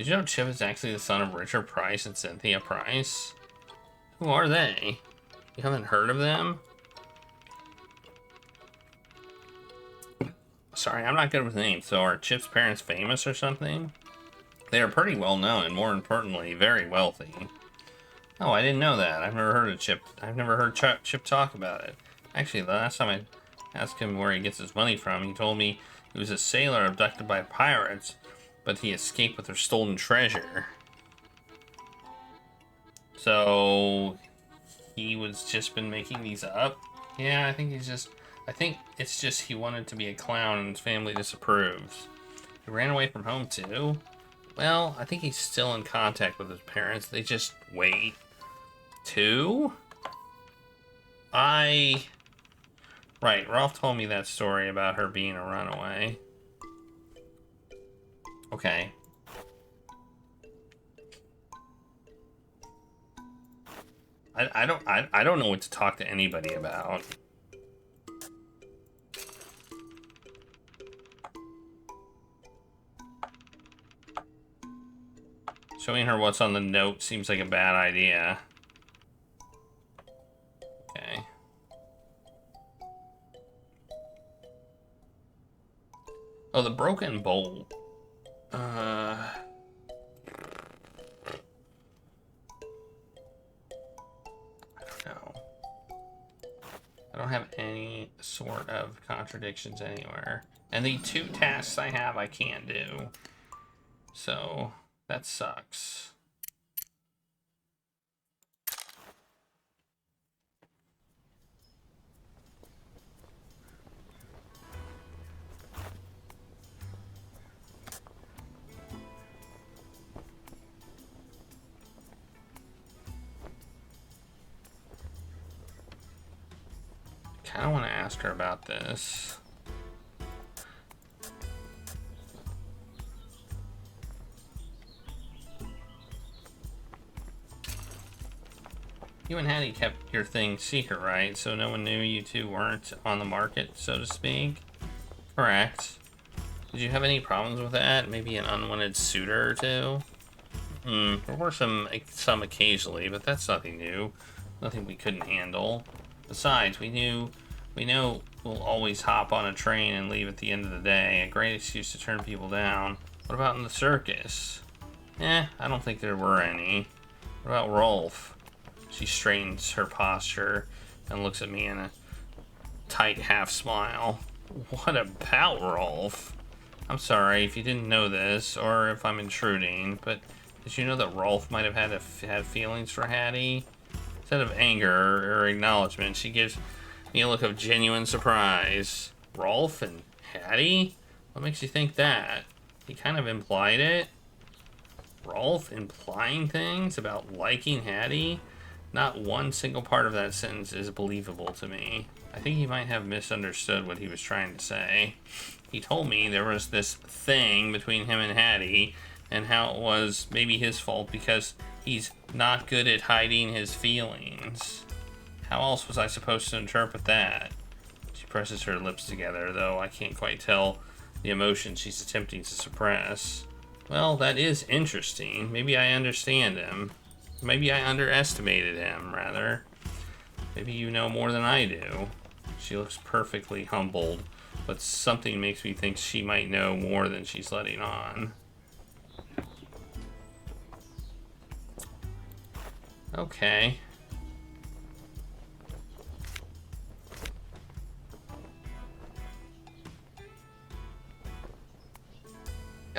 Did you know Chip is actually the son of Richard Price and Cynthia Price? Who are they? You haven't heard of them? Sorry, I'm not good with names. So are Chip's parents famous or something? They are pretty well known and, more importantly, very wealthy. Oh, I didn't know that. I've never heard of Chip. I've never heard Chip talk about it. Actually, the last time I asked him where he gets his money from, he told me he was a sailor abducted by pirates, but he escaped with their stolen treasure. So he was just been making these up? Yeah, I think it's just he wanted to be a clown and his family disapproves. He ran away from home too? Well, I think he's still in contact with his parents. They just wait. Two? Right, Rolf told me that story about her being a runaway. Okay. I don't know what to talk to anybody about. Showing her what's on the note seems like a bad idea. Okay. Oh, the broken bowl. I don't know. I don't have any sort of contradictions anywhere. And the 2 tasks I have, I can't do. So, that sucks. I kind of want to ask her about this. You and Hattie kept your thing secret, right? So no one knew you two weren't on the market, so to speak? Correct. Did you have any problems with that? Maybe an unwanted suitor or two? There were some occasionally, but that's nothing new. Nothing we couldn't handle. Besides, we know we'll always hop on a train and leave at the end of the day. A great excuse to turn people down. What about in the circus? I don't think there were any. What about Rolf? She straightens her posture and looks at me in a tight half smile. What about Rolf? I'm sorry if you didn't know this, or if I'm intruding, but did you know that Rolf might have had feelings for Hattie? Instead of anger or acknowledgement, she gives me a look of genuine surprise. Rolf and Hattie? What makes you think that? He kind of implied it. Rolf implying things about liking Hattie? Not one single part of that sentence is believable to me. I think he might have misunderstood what he was trying to say. He told me there was this thing between him and Hattie, and how it was maybe his fault because he's not good at hiding his feelings. How else was I supposed to interpret that? She presses her lips together, though I can't quite tell the emotion she's attempting to suppress. Well, that is interesting. Maybe I understand him. Maybe I underestimated him, rather. Maybe you know more than I do. She looks perfectly humbled, but something makes me think she might know more than she's letting on. Okay.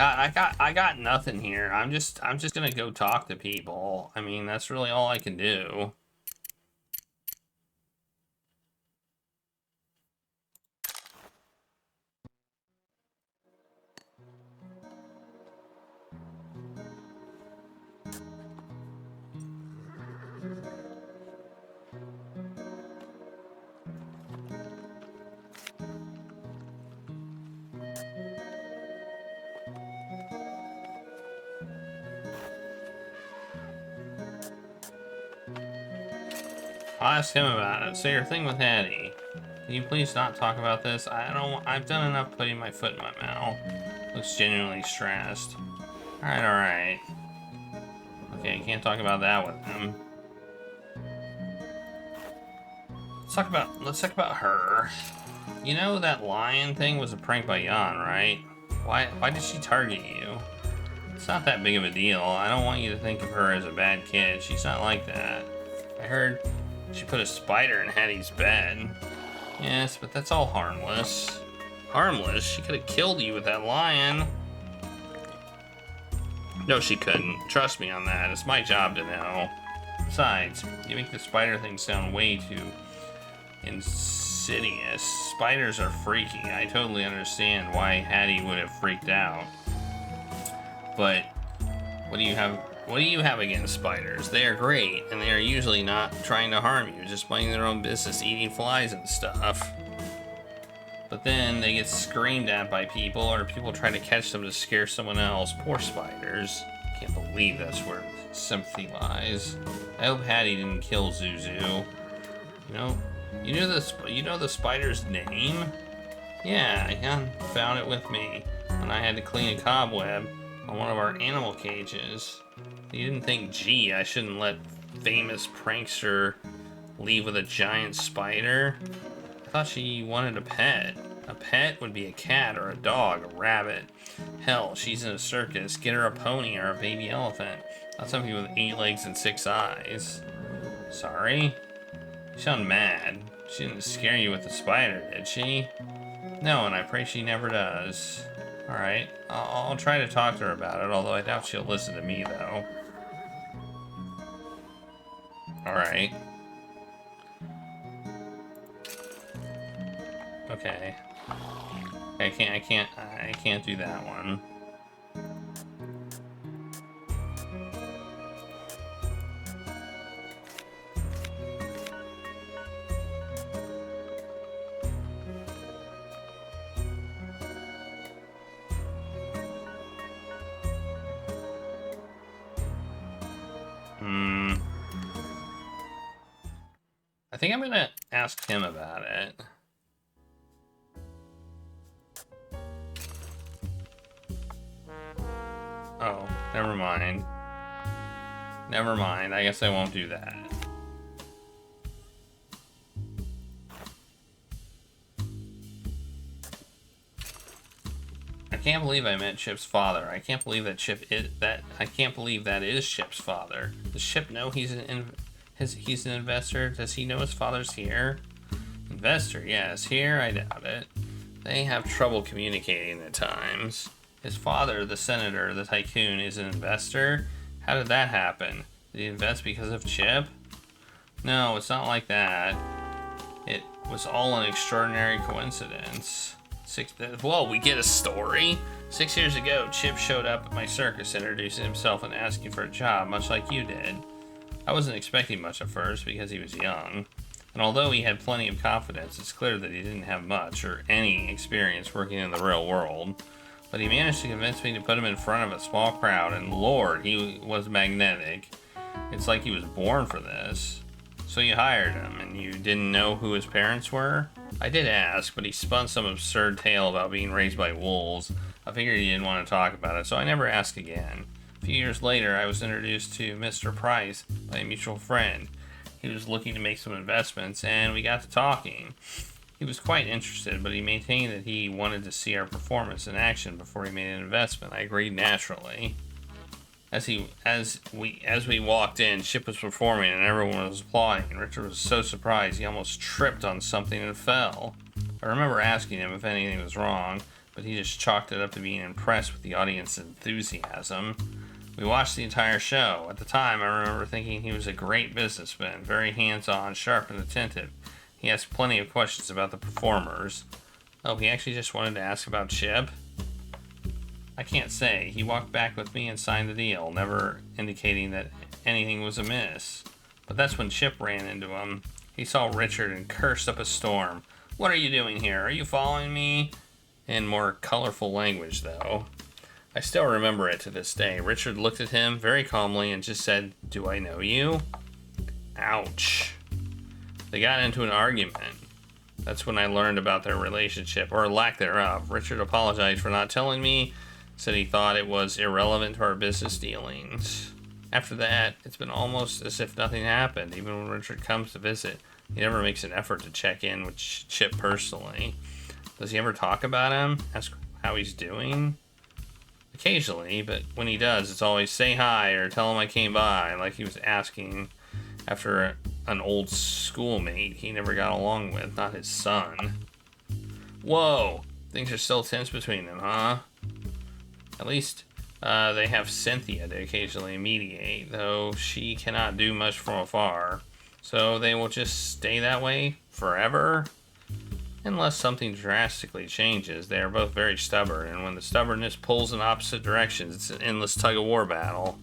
I got nothing here. I'm just gonna go talk to people. I mean, that's really all I can do. I'll ask him about it. So your thing with Hattie. Can you please not talk about this? I've done enough putting my foot in my mouth. Looks genuinely stressed. Alright, alright. Okay, I can't talk about that with him. Let's talk about her. You know that lion thing was a prank by Jan, right? Why did she target you? It's not that big of a deal. I don't want you to think of her as a bad kid. She's not like that. I heard she put a spider in Hattie's bed. Yes, but that's all harmless. Harmless? She could have killed you with that lion. No, she couldn't. Trust me on that. It's my job to know. Besides, you make the spider thing sound way too insidious. Spiders are freaky. I totally understand why Hattie would have freaked out. But what do you have against spiders? They are great, and they are usually not trying to harm you, just minding their own business, eating flies and stuff. But then they get screamed at by people, or people try to catch them to scare someone else. Poor spiders. Can't believe that's where sympathy lies. I hope Hattie didn't kill Zuzu. You know the spider's name? Yeah, Jan found it with me when I had to clean a cobweb on one of our animal cages. You didn't think, gee, I shouldn't let famous prankster leave with a giant spider? I thought she wanted a pet. A pet would be a cat or a dog, a rabbit. Hell, she's in a circus. Get her a pony or a baby elephant. Not something with 8 legs and 6 eyes. Sorry? You sound mad. She didn't scare you with the spider, did she? No, and I pray she never does. Alright, I'll try to talk to her about it, although I doubt she'll listen to me, though. Alright. Okay. I can't do that one. I think I'm gonna ask him about it. Oh, never mind. Never mind. I guess I won't do that. I can't believe I met Chip's father. I can't believe that I can't believe that is Chip's father. Does Chip know he's an investor? Does he know his father's here? Investor, yes. Here, I doubt it. They have trouble communicating at times. His father, the senator, the tycoon, is an investor? How did that happen? Did he invest because of Chip? No, it's not like that. It was all an extraordinary coincidence. Whoa, we get a story? 6 years ago, Chip showed up at my circus, introducing himself and asking for a job, much like you did. I wasn't expecting much at first because he was young. And although he had plenty of confidence, it's clear that he didn't have much or any experience working in the real world. But he managed to convince me to put him in front of a small crowd, and Lord, he was magnetic. It's like he was born for this. So you hired him, and you didn't know who his parents were? I did ask, but he spun some absurd tale about being raised by wolves. I figured he didn't want to talk about it, so I never asked again. A few years later, I was introduced to Mr. Price by a mutual friend. He was looking to make some investments, and we got to talking. He was quite interested, but he maintained that he wanted to see our performance in action before he made an investment. I agreed naturally. As we walked in, Chip was performing and everyone was applauding. Richard was so surprised he almost tripped on something and fell. I remember asking him if anything was wrong, but he just chalked it up to being impressed with the audience's enthusiasm. We watched the entire show. At the time, I remember thinking he was a great businessman, very hands-on, sharp, and attentive. He asked plenty of questions about the performers. Oh, he actually just wanted to ask about Chip? I can't say. He walked back with me and signed the deal, never indicating that anything was amiss. But that's when Chip ran into him. He saw Richard and cursed up a storm. What are you doing here? Are you following me? In more colorful language, though. I still remember it to this day. Richard looked at him very calmly and just said, "Do I know you?" Ouch. They got into an argument. That's when I learned about their relationship, or lack thereof. Richard apologized for not telling me Said he thought it was irrelevant to our business dealings. After that, it's been almost as if nothing happened. Even when Richard comes to visit, he never makes an effort to check in with Chip personally. Does he ever talk about him? Ask how he's doing? Occasionally, but when he does, it's always say hi or tell him I came by, like he was asking after an old schoolmate he never got along with, not his son. Whoa! Things are still tense between them, huh? At least they have Cynthia to occasionally mediate, though she cannot do much from afar. So they will just stay that way forever? Unless something drastically changes. They are both very stubborn, and when the stubbornness pulls in opposite directions, it's an endless tug-of-war battle.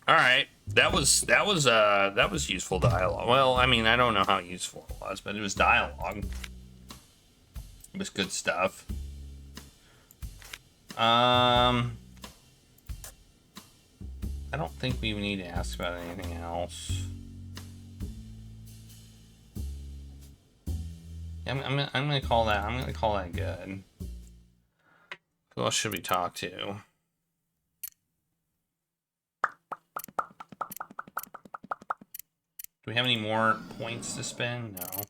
Alright, that was useful dialogue. Well, I mean, I don't know how useful it was, but it was dialogue. It was good stuff. I don't think we need to ask about anything else. I'm gonna call that good. Who else should we talk to? Do we have any more points to spend? No.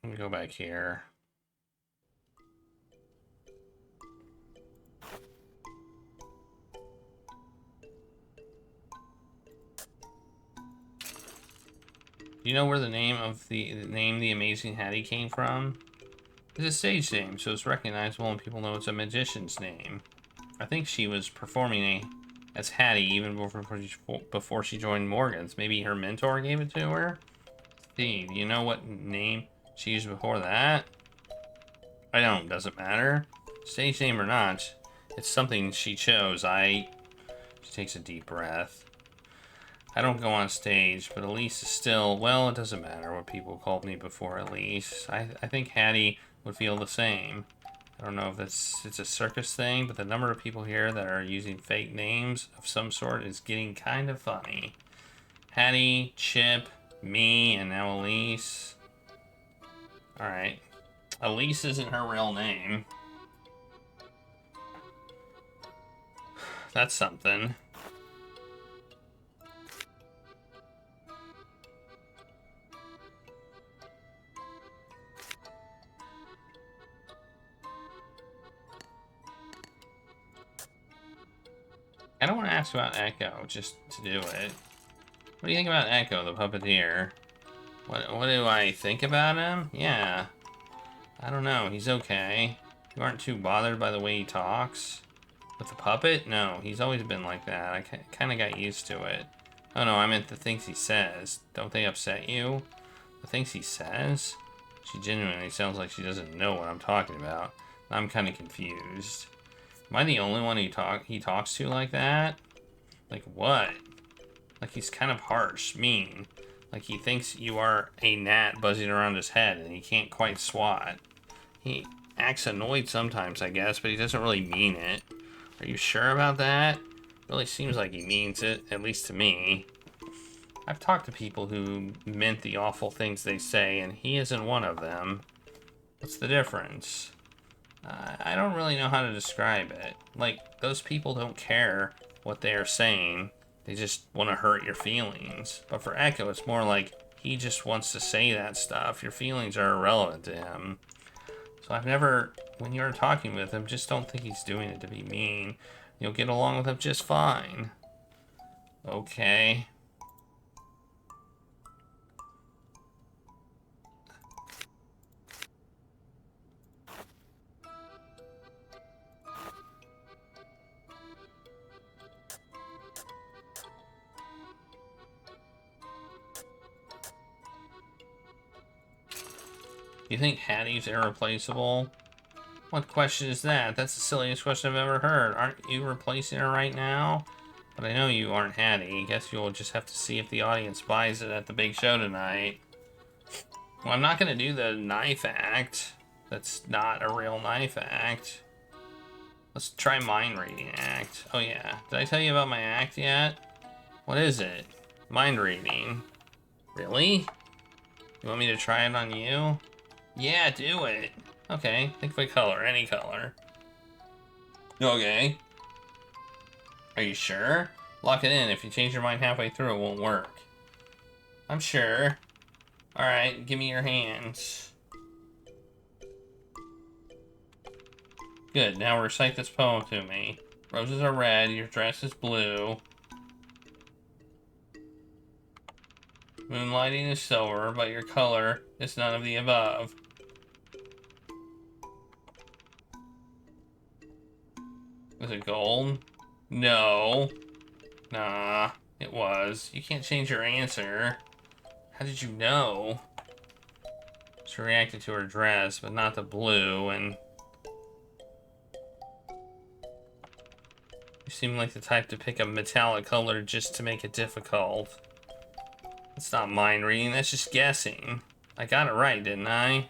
Let me go back here. Do you know where the name of the Amazing Hattie came from? It's a stage name, so it's recognizable and people know it's a magician's name. I think she was performing as Hattie even before she joined Morgan's. Maybe her mentor gave it to her? Steve, you know what name she used before that? I don't, doesn't matter. Stage name or not, it's something she chose. She takes a deep breath. I don't go on stage, but Elise is still, well, it doesn't matter what people called me before Elise. I think Hattie would feel the same. I don't know if it's a circus thing, but the number of people here that are using fake names of some sort is getting kind of funny. Hattie, Chip, me, and now Elise. Alright. Elise isn't her real name. That's something. I don't want to ask about Echo, just to do it. What do you think about Echo, the puppeteer? What do I think about him? Yeah. I don't know, he's okay. You aren't too bothered by the way he talks? With the puppet? No, he's always been like that. I kind of got used to it. Oh no, I meant the things he says. Don't they upset you? The things he says? She genuinely sounds like she doesn't know what I'm talking about. I'm kind of confused. Am I the only one he talks to like that? Like what? Like he's kind of harsh, mean. Like he thinks you are a gnat buzzing around his head and he can't quite swat. He acts annoyed sometimes, I guess, but he doesn't really mean it. Are you sure about that? Really seems like he means it, at least to me. I've talked to people who meant the awful things they say, and he isn't one of them. What's the difference? I don't really know how to describe it. Like, those people don't care what they are saying. They just want to hurt your feelings. But for Echo, it's more like he just wants to say that stuff. Your feelings are irrelevant to him. So I've never, when you're talking with him, just don't think he's doing it to be mean. You'll get along with him just fine. Okay. You think Hattie's irreplaceable? What question is that? That's the silliest question I've ever heard. Aren't you replacing her right now? But I know you aren't Hattie. Guess you'll just have to see if the audience buys it at the big show tonight. Well, I'm not going to do the knife act. That's not a real knife act. Let's try mind reading act. Oh yeah. Did I tell you about my act yet? What is it? Mind reading. Really? You want me to try it on you? Yeah, do it. Okay, think of a color, any color. Okay. Are you sure? Lock it in. If you change your mind halfway through, it won't work. I'm sure. Alright, give me your hands. Good, now recite this poem to me. Roses are red, your dress is blue. Moonlighting is silver, but your color is none of the above. Was it gold? No. Nah, it was. You can't change your answer. How did you know? She reacted to her dress, but not the blue, and... You seem like the type to pick a metallic color just to make it difficult. That's not mind reading, that's just guessing. I got it right, didn't I?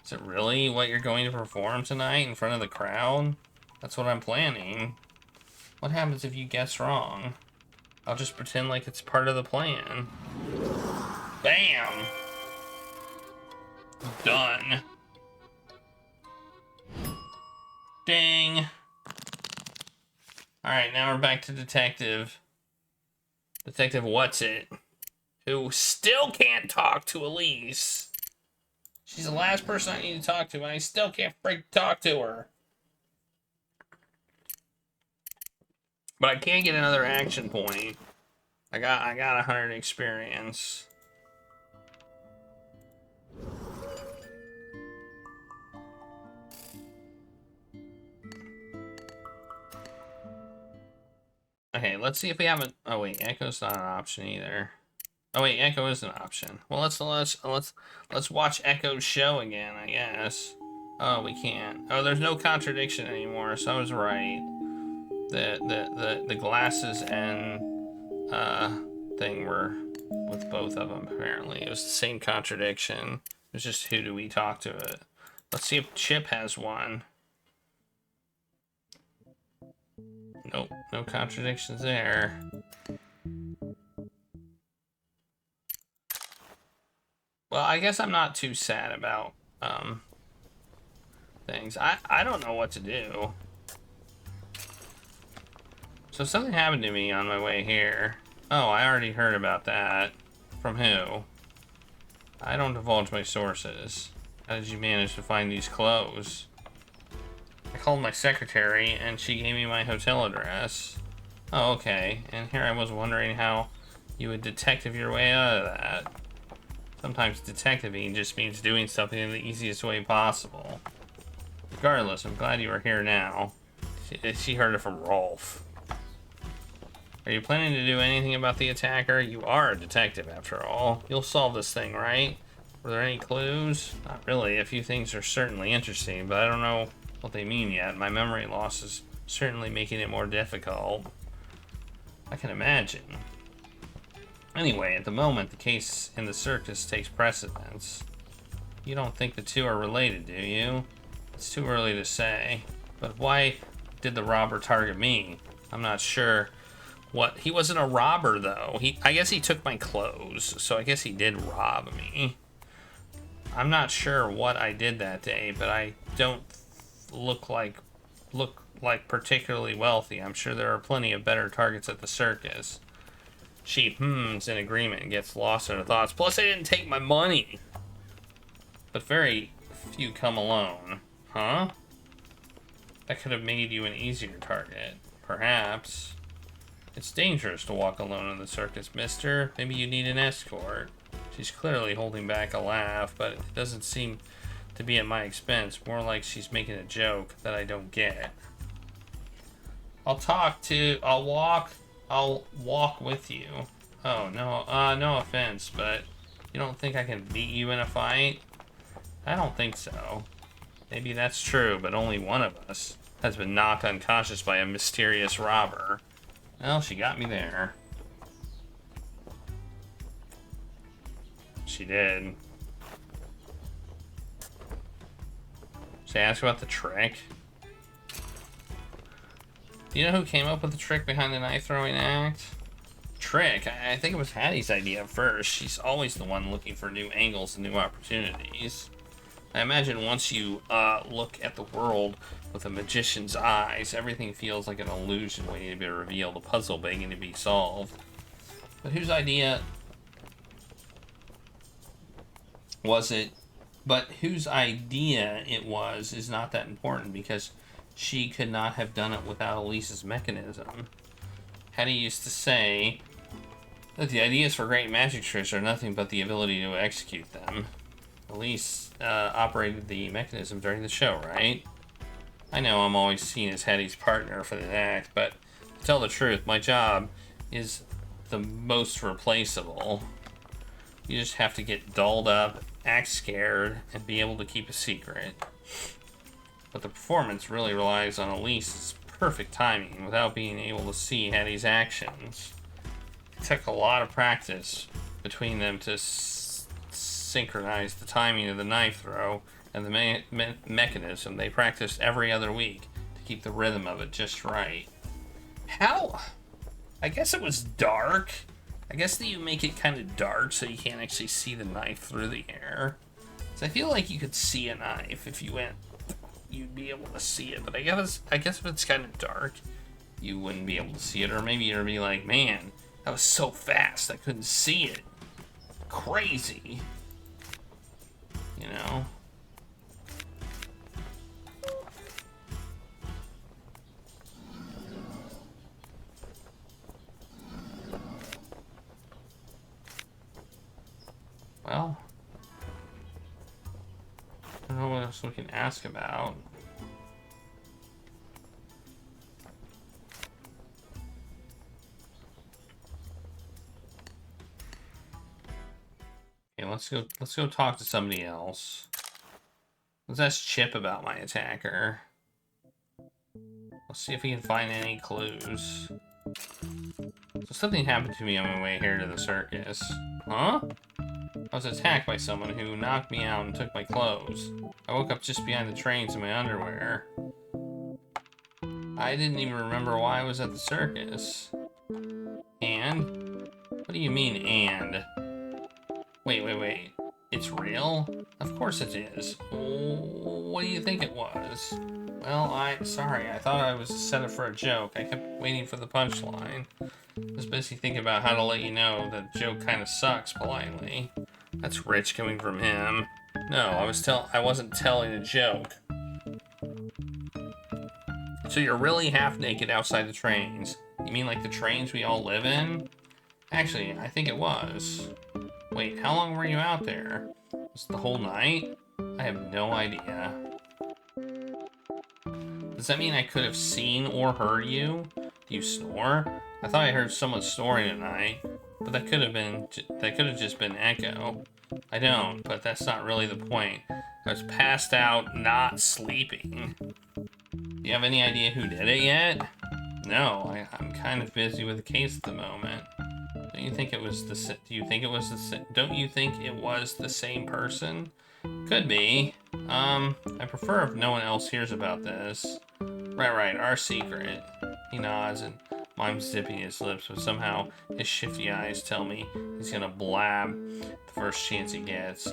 Is it really what you're going to perform tonight in front of the crowd? That's what I'm planning. What happens if you guess wrong? I'll just pretend like it's part of the plan. Bam! Done. Ding. Alright, now we're back to Detective. Detective What's It? Who still can't talk to Elise. She's the last person I need to talk to, and I still can't freaking talk to her. But I can't get another action point. I got 100 experience. Okay, let's see if we have a... Oh wait, Echo's not an option either. Oh wait, Echo is an option. Well, let's watch Echo's show again, I guess. Oh, we can't. Oh, there's no contradiction anymore, so I was right. The glasses and thing were with both of them, apparently. It was the same contradiction. It was just who do we talk to it. Let's see if Chip has one. Nope, no contradictions there. Well, I guess I'm not too sad about things. I don't know what to do. So something happened to me on my way here. Oh, I already heard about that. From who? I don't divulge my sources. How did you manage to find these clothes? I called my secretary and she gave me my hotel address. Oh, okay. And here I was wondering how you would detective your way out of that. Sometimes detectiving just means doing something in the easiest way possible. Regardless, I'm glad you are here now. She heard it from Rolf. Are you planning to do anything about the attacker? You are a detective, after all. You'll solve this thing, right? Were there any clues? Not really. A few things are certainly interesting, but I don't know what they mean yet. My memory loss is certainly making it more difficult. I can imagine. Anyway, at the moment, the case in the circus takes precedence. You don't think the two are related, do you? It's too early to say. But why did the robber target me? I'm not sure. What? He wasn't a robber, though. I guess he took my clothes, so I guess he did rob me. I'm not sure what I did that day, but I don't look like particularly wealthy. I'm sure there are plenty of better targets at the circus. She hmms in agreement and gets lost in her thoughts. Plus, I didn't take my money. But very few come alone. Huh? That could have made you an easier target. Perhaps. It's dangerous to walk alone in the circus, mister. Maybe you need an escort. She's clearly holding back a laugh, but it doesn't seem to be at my expense. More like she's making a joke that I don't get. I'll walk with you. Oh, no, no offense, but you don't think I can beat you in a fight? I don't think so. Maybe that's true, but only one of us has been knocked unconscious by a mysterious robber. Well, she got me there. She did. Should I ask about the trick? Do you know who came up with the trick behind the knife throwing act? trick. I think it was Hattie's idea first. She's always the one looking for new angles and new opportunities. I imagine once you look at the world with a magician's eyes, everything feels like an illusion waiting to be revealed, a puzzle begging to be solved. But whose idea was it? But whose idea it was is not that important, because she could not have done it without Elise's mechanism. Hattie used to say that the ideas for great magic tricks are nothing but the ability to execute them. Elise operated the mechanism during the show, right? I know I'm always seen as Hattie's partner for the act, but to tell the truth, my job is the most replaceable. You just have to get dolled up, act scared, and be able to keep a secret. But the performance really relies on Elise's perfect timing without being able to see Hattie's actions. It took a lot of practice between them to synchronize the timing of the knife throw and the mechanism. They practiced every other week to keep the rhythm of it just right. How? I guess it was dark. I guess that you make it kind of dark so you can't actually see the knife through the air. So I feel like you could see a knife if you went, you'd be able to see it. But I guess if it's kind of dark, you wouldn't be able to see it. Or maybe you'd be like, man, that was so fast I couldn't see it. Crazy. You know? Well, I don't know what else we can ask about. Okay, let's go talk to somebody else. Let's ask Chip about my attacker. Let's see if we can find any clues. So something happened to me on my way here to the circus. Huh? I was attacked by someone who knocked me out and took my clothes. I woke up just behind the trains in my underwear. I didn't even remember why I was at the circus. And? What do you mean, and? Wait. It's real? Of course it is. What do you think it was? Well, sorry, I thought I was set up for a joke. I kept waiting for the punchline. I was busy thinking about how to let you know that joke kind of sucks politely. That's rich coming from him. No, I wasn't telling a joke. So you're really half naked outside the trains. You mean like the trains we all live in? Actually, I think it was. Wait, how long were you out there? Was it the whole night? I have no idea. Does that mean I could have seen or heard you? Do you snore? I thought I heard someone snoring tonight, but that could have just been echo. I don't, but that's not really the point. I was passed out, not sleeping. Do you have any idea who did it yet? No, I'm kind of busy with the case at the moment. Don't you think it was Don't you think it was the same person? Could be. I prefer if no one else hears about this. Right, our secret. He nods and mimes zipping his lips, but somehow his shifty eyes tell me he's gonna blab the first chance he gets.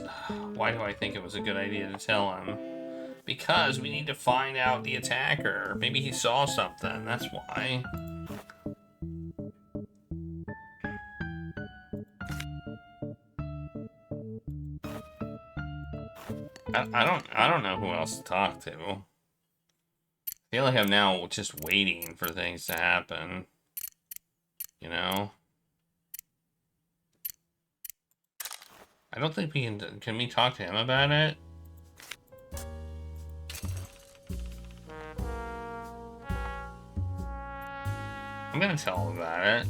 Why do I think it was a good idea to tell him? Because we need to find out the attacker. Maybe he saw something, that's why. I don't know who else to talk to. I feel like I'm now just waiting for things to happen. You know? I don't think we can we talk to him about it? I'm gonna tell him about it.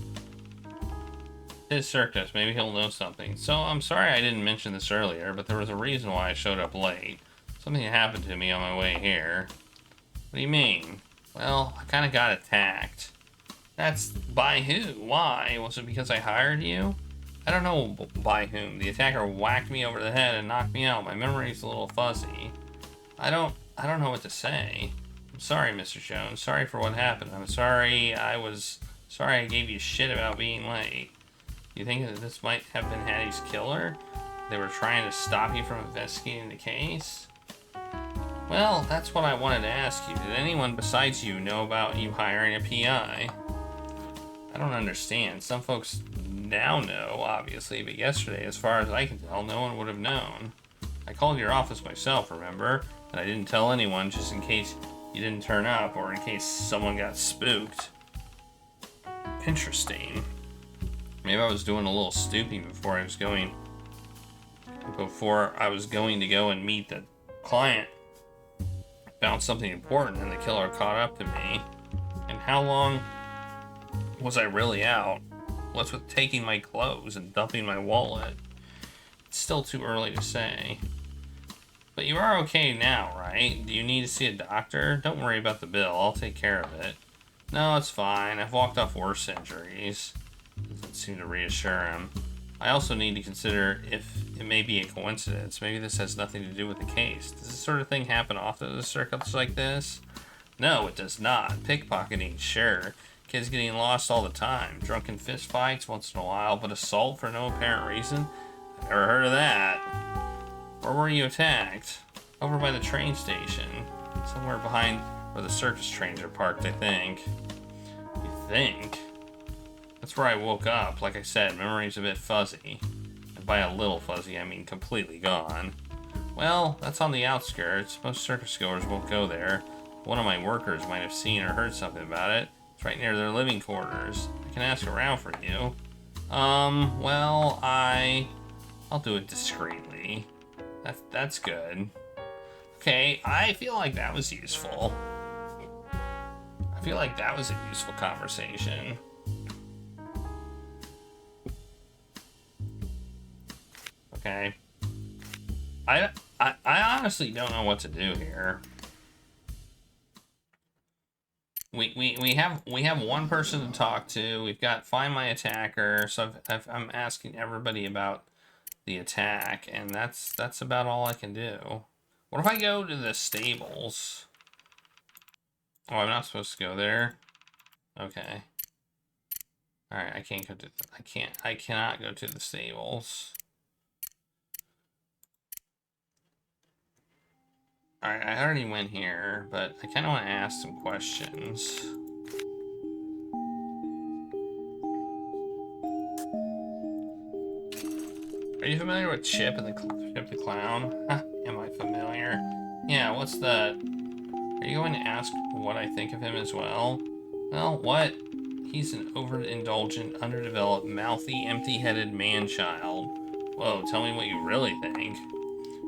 His circus, maybe he'll know something. So, I'm sorry I didn't mention this earlier, but there was a reason why I showed up late. Something happened to me on my way here. What do you mean? Well, I kind of got attacked. That's by who? Why? Was it because I hired you? I don't know by whom. The attacker whacked me over the head and knocked me out. My memory's a little fuzzy. I don't know what to say. I'm sorry, Mr. Jones. Sorry for what happened. I'm sorry I was Sorry I gave you shit about being late. You think that this might have been Hattie's killer? They were trying to stop you from investigating the case? Well, that's what I wanted to ask you. Did anyone besides you know about you hiring a PI? I don't understand. Some folks now know, obviously, but yesterday, as far as I can tell, no one would have known. I called your office myself, remember? And I didn't tell anyone just in case you didn't turn up or in case someone got spooked. Interesting. Maybe I was doing a little stooping before I was going to go and meet the client. Found something important and the killer caught up to me. And how long was I really out? What's with taking my clothes and dumping my wallet? It's still too early to say. But you are okay now, right? Do you need to see a doctor? Don't worry about the bill. I'll take care of it. No, it's fine. I've walked off worse injuries. Doesn't seem to reassure him. I also need to consider if it may be a coincidence. Maybe this has nothing to do with the case. Does this sort of thing happen often at a circus like this? No, it does not. Pickpocketing, sure. Kids getting lost all the time. Drunken fist fights once in a while, but assault for no apparent reason? I've never heard of that. Where were you attacked? Over by the train station. Somewhere behind where the circus trains are parked, I think. You think? That's where I woke up. Like I said, memory's a bit fuzzy. And by a little fuzzy, I mean completely gone. Well, that's on the outskirts. Most circus goers won't go there. One of my workers might have seen or heard something about it. It's right near their living quarters. I can ask around for you. Well, I'll do it discreetly. That's good. Okay, I feel like that was useful. I feel like that was a useful conversation. Okay. I honestly don't know what to do here. We have one person to talk to. We've got find my attacker. So I'm asking everybody about the attack, and that's about all I can do. What if I go to the stables? Oh, I'm not supposed to go there. Okay. All right, I can't go to. I cannot go to the stables. All right, I already went here, but I kind of want to ask some questions. Are you familiar with Chip and Chip the Clown? Am I familiar? Yeah, what's that? Are you going to ask what I think of him as well? Well, what? He's an overindulgent, underdeveloped, mouthy, empty-headed man-child. Whoa, tell me what you really think.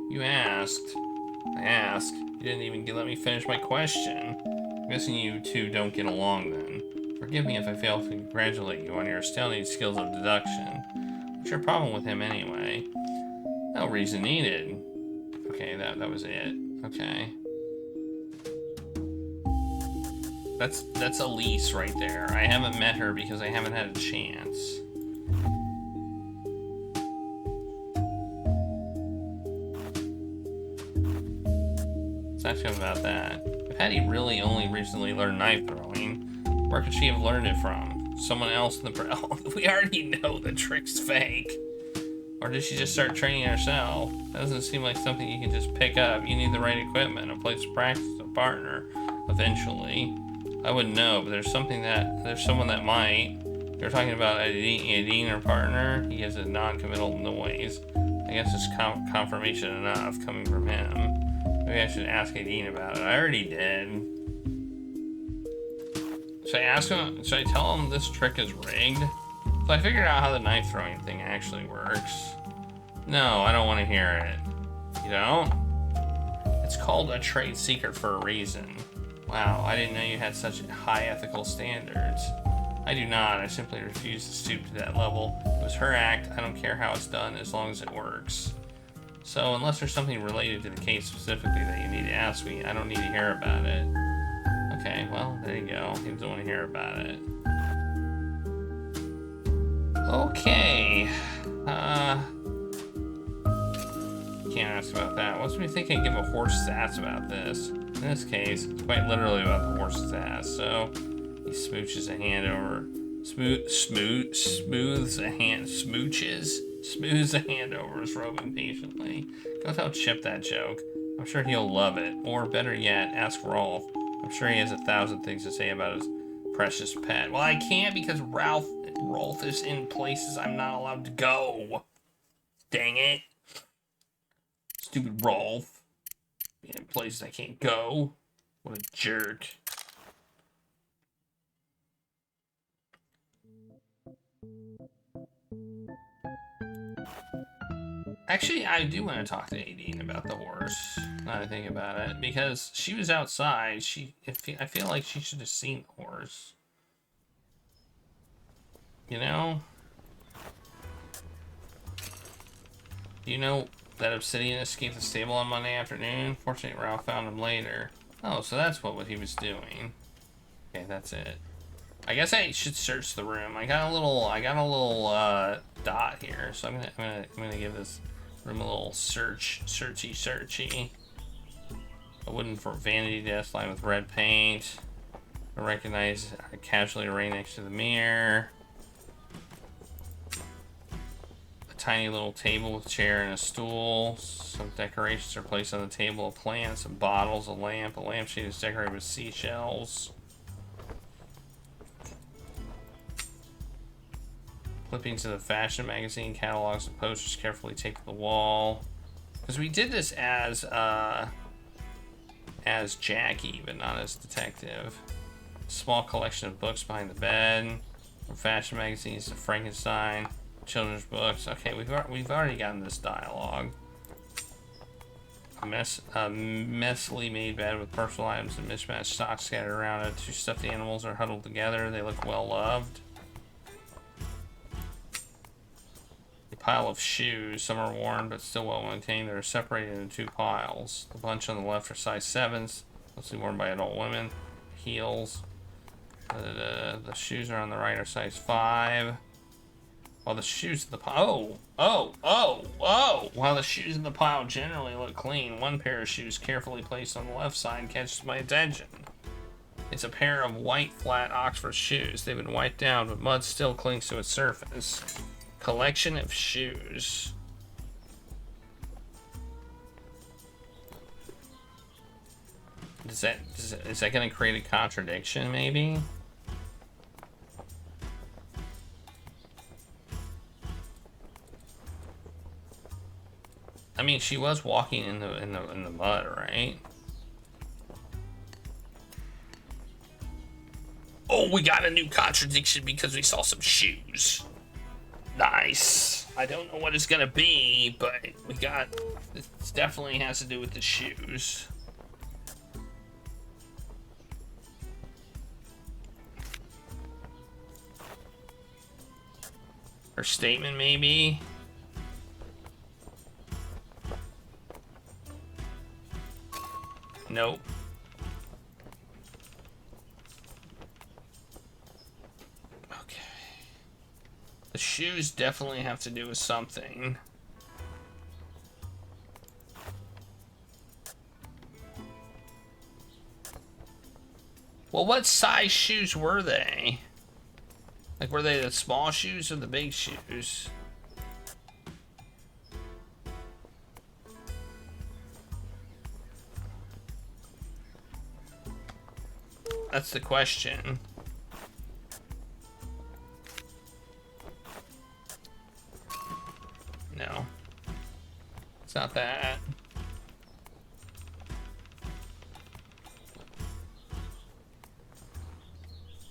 You asked. I asked. You didn't even let me finish my question. I'm guessing you two don't get along then. Forgive me if I fail to congratulate you on your astounding skills of deduction. What's your problem with him anyway? No reason needed. Okay, that was it. Okay. That's Elise right there. I haven't met her because I haven't had a chance. Let's ask him about that. If Hattie really only recently learned knife throwing, where could she have learned it from? Someone else in the we already know the trick's fake. Or did she just start training herself? That doesn't seem like something you can just pick up. You need the right equipment, a place to practice, a partner, eventually. I wouldn't know, but there's someone that might. You're talking about Aideen, her partner. He has a non-committal noise. I guess it's confirmation enough coming from him. Maybe I should ask Aideen about it. I already did. Should I ask him? Should I tell him this trick is rigged? So I figured out how the knife throwing thing actually works. No, I don't want to hear it. You don't? It's called a trade secret for a reason. Wow, I didn't know you had such high ethical standards. I do not. I simply refuse to stoop to that level. It was her act. I don't care how it's done as long as it works. So unless there's something related to the case specifically that you need to ask me, I don't need to hear about it. Okay, well, there you go. He doesn't want to hear about it. Okay. Can't ask about that. What's me think I give a horse's ass about this? In this case, it's quite literally about the horse's ass. So he smooches a hand over Smooths a hand over his robe impatiently. Go tell Chip that joke. I'm sure he'll love it. Or better yet, ask Rolf. I'm sure he has 1,000 things to say about his precious pet. Well, I can't because Rolf is in places I'm not allowed to go. Dang it. Stupid Rolf. Being in places I can't go. What a jerk. Actually, I do want to talk to Nadine about the horse. Now that I think about it, because she was outside. I feel like she should have seen the horse. You know? Do you know that Obsidian escaped the stable on Monday afternoon? Fortunately, Ralph found him later. Oh, so that's what he was doing. Okay, that's it. I guess I should search the room. I got a little dot here, so I'm gonna give this room a little searchy. A wooden vanity desk lined with red paint. I recognize a casually arranged next to the mirror. A tiny little table with a chair and a stool. Some decorations are placed on the table. A plant, some bottles, a lamp. A lampshade is decorated with seashells. Clippings of the fashion magazine, catalogs and posters carefully taped to the wall. Because we did this as Jackie, but not as detective. A small collection of books behind the bed, from fashion magazines to Frankenstein, children's books. Okay, we've already gotten this dialogue. A messily made bed with personal items and mismatched socks scattered around it. Two stuffed animals are huddled together. They look well loved. Pile of shoes. Some are worn but still well maintained. They're separated into two piles. The bunch on the left are size 7s, mostly worn by adult women. Heels. The shoes are on the right are size 5. While the shoes in the pile... While the shoes in the pile generally look clean, one pair of shoes carefully placed on the left side catches my attention. It's a pair of white flat Oxford shoes. They've been wiped down, but mud still clings to its surface. Collection of shoes. Is that going to create a contradiction, maybe? I mean, she was walking in the mud, right? Oh, we got a new contradiction because we saw some shoes. Nice. I don't know what it's gonna be, but it definitely has to do with the shoes. Her statement, maybe? Nope. The shoes definitely have to do with something. Well, what size shoes were they? Like, were they the small shoes or the big shoes? That's the question. No. It's not that.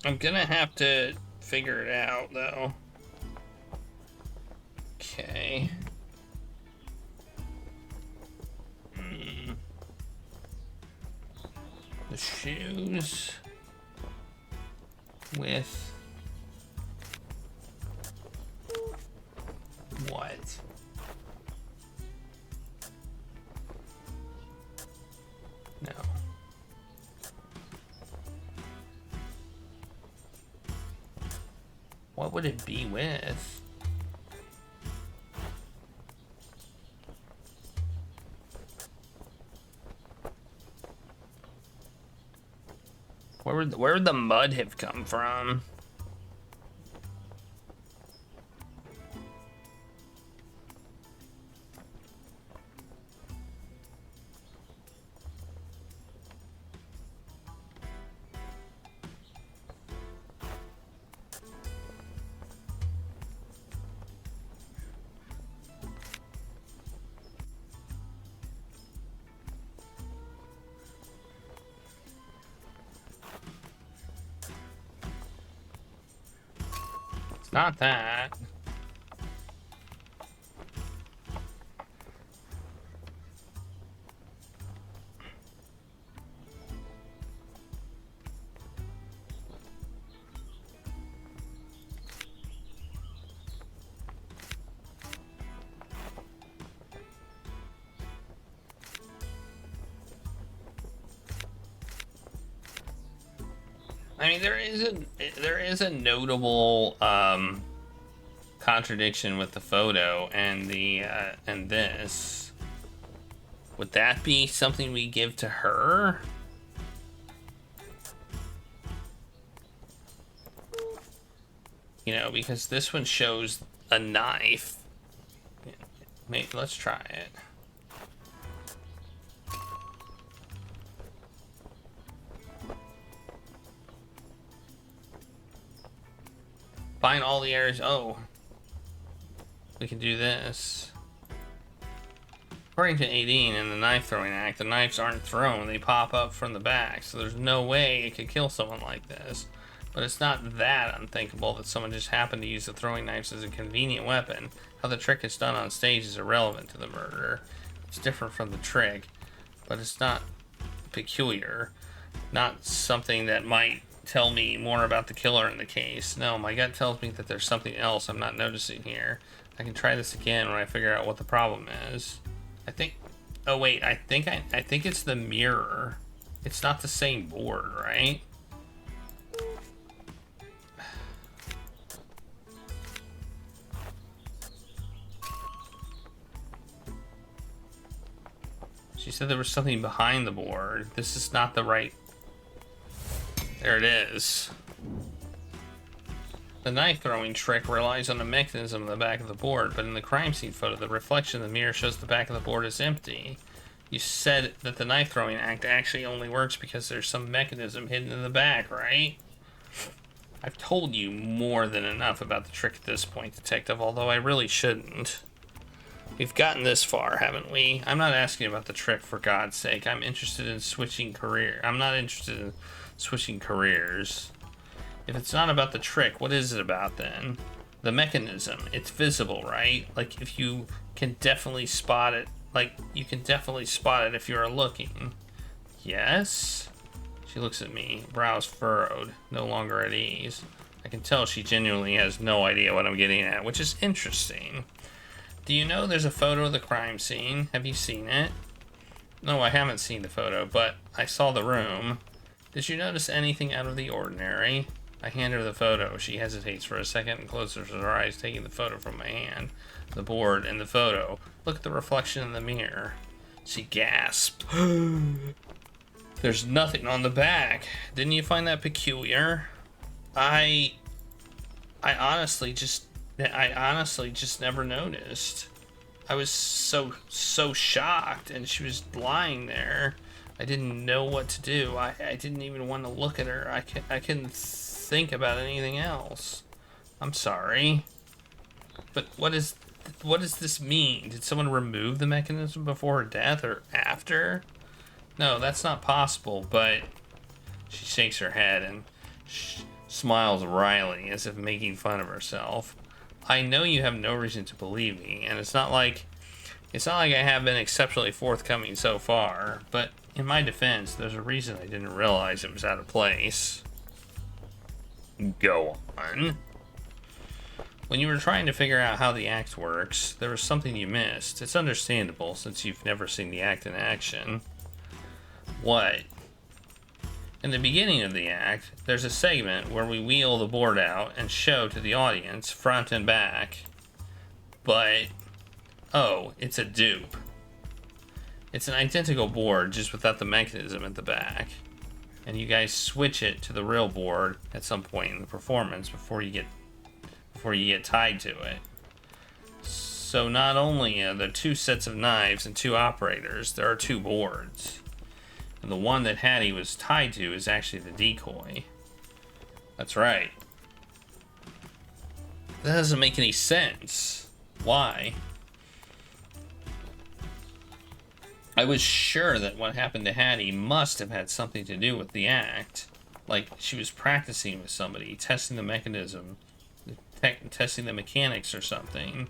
I'm gonna have to figure it out, though. Okay. The shoes with what? No. What would it be with? Where would the mud have come from? It's not that. I mean, there is a notable contradiction with the photo and the and this. Would that be something we give to her? You know, because this one shows a knife. Maybe let's try it. Find all the errors. Oh, we can do this. According to 18 in the knife throwing act, the knives aren't thrown, they pop up from the back, so there's no way it could kill someone like this. But it's not that unthinkable that someone just happened to use the throwing knives as a convenient weapon. How the trick is done on stage is irrelevant to the murder. It's different from the trick, but it's not peculiar. Not something that might tell me more about the killer in the case. No, my gut tells me that there's something else I'm not noticing here. I can try this again when I figure out what the problem is. I think... Oh wait, I think it's the mirror. It's not the same board, right? She said there was something behind the board. This is not the right... There it is. The knife throwing trick relies on a mechanism in the back of the board, but in the crime scene photo, the reflection in the mirror shows the back of the board is empty. You said that the knife throwing act actually only works because there's some mechanism hidden in the back, right? I've told you more than enough about the trick at this point, Detective, although I really shouldn't. We've gotten this far, haven't we? I'm not asking about the trick, for God's sake. I'm interested in switching career. I'm not interested in switching careers. If it's not about the trick, what is it about then? The mechanism. It's visible, right? Like, if you can definitely spot it. Like, you can definitely spot it if you are looking. Yes? She looks at me, brows furrowed, no longer at ease. I can tell she genuinely has no idea what I'm getting at, which is interesting. Do you know there's a photo of the crime scene? Have you seen it? No, I haven't seen the photo, but I saw the room. Did you notice anything out of the ordinary? I hand her the photo. She hesitates for a second and closes her eyes, taking the photo from my hand. The board and the photo. Look at the reflection in the mirror. She gasped. There's nothing on the back. Didn't you find that peculiar? I honestly just never noticed. I was so shocked, and she was lying there. I didn't know what to do. I didn't even want to look at her. I couldn't think about anything else. I'm sorry. But what does this mean? Did someone remove the mechanism before her death or after? No, that's not possible, but she shakes her head and smiles wryly as if making fun of herself. I know you have no reason to believe me, and it's not like I have been exceptionally forthcoming so far, but in my defense, there's a reason I didn't realize it was out of place. Go on. When you were trying to figure out how the act works, there was something you missed. It's understandable, since you've never seen the act in action. What? In the beginning of the act, there's a segment where we wheel the board out and show to the audience, front and back. But, oh, it's a dupe. It's an identical board, just without the mechanism at the back. And you guys switch it to the real board at some point in the performance before you get tied to it. So not only are there two sets of knives and two operators, there are two boards. And the one that Hattie was tied to is actually the decoy. That's right. That doesn't make any sense. Why? I was sure that what happened to Hattie must have had something to do with the act. Like, she was practicing with somebody, testing the mechanism testing the mechanics or something.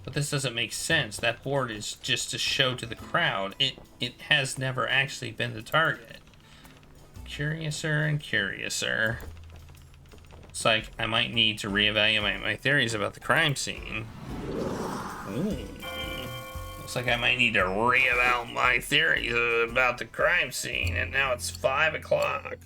But this doesn't make sense. That board is just to show to the crowd. It has never actually been the target. Curiouser and curiouser. It's like I might need to reevaluate my theories about the crime scene. Ooh. Looks like I might need to reevaluate my theories about the crime scene, and now it's 5 o'clock.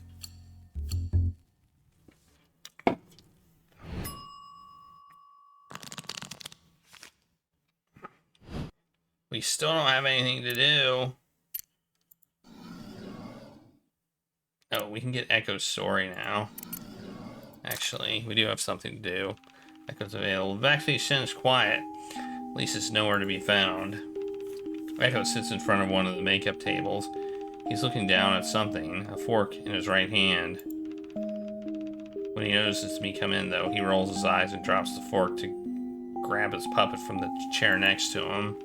We still don't have anything to do. Oh, we can get Echo's story now. Actually, we do have something to do. Echo's available. The backstation is quiet. Lisa's nowhere to be found. Echo sits in front of one of the makeup tables. He's looking down at something, a fork in his right hand. When he notices me come in, though, he rolls his eyes and drops the fork to grab his puppet from the chair next to him.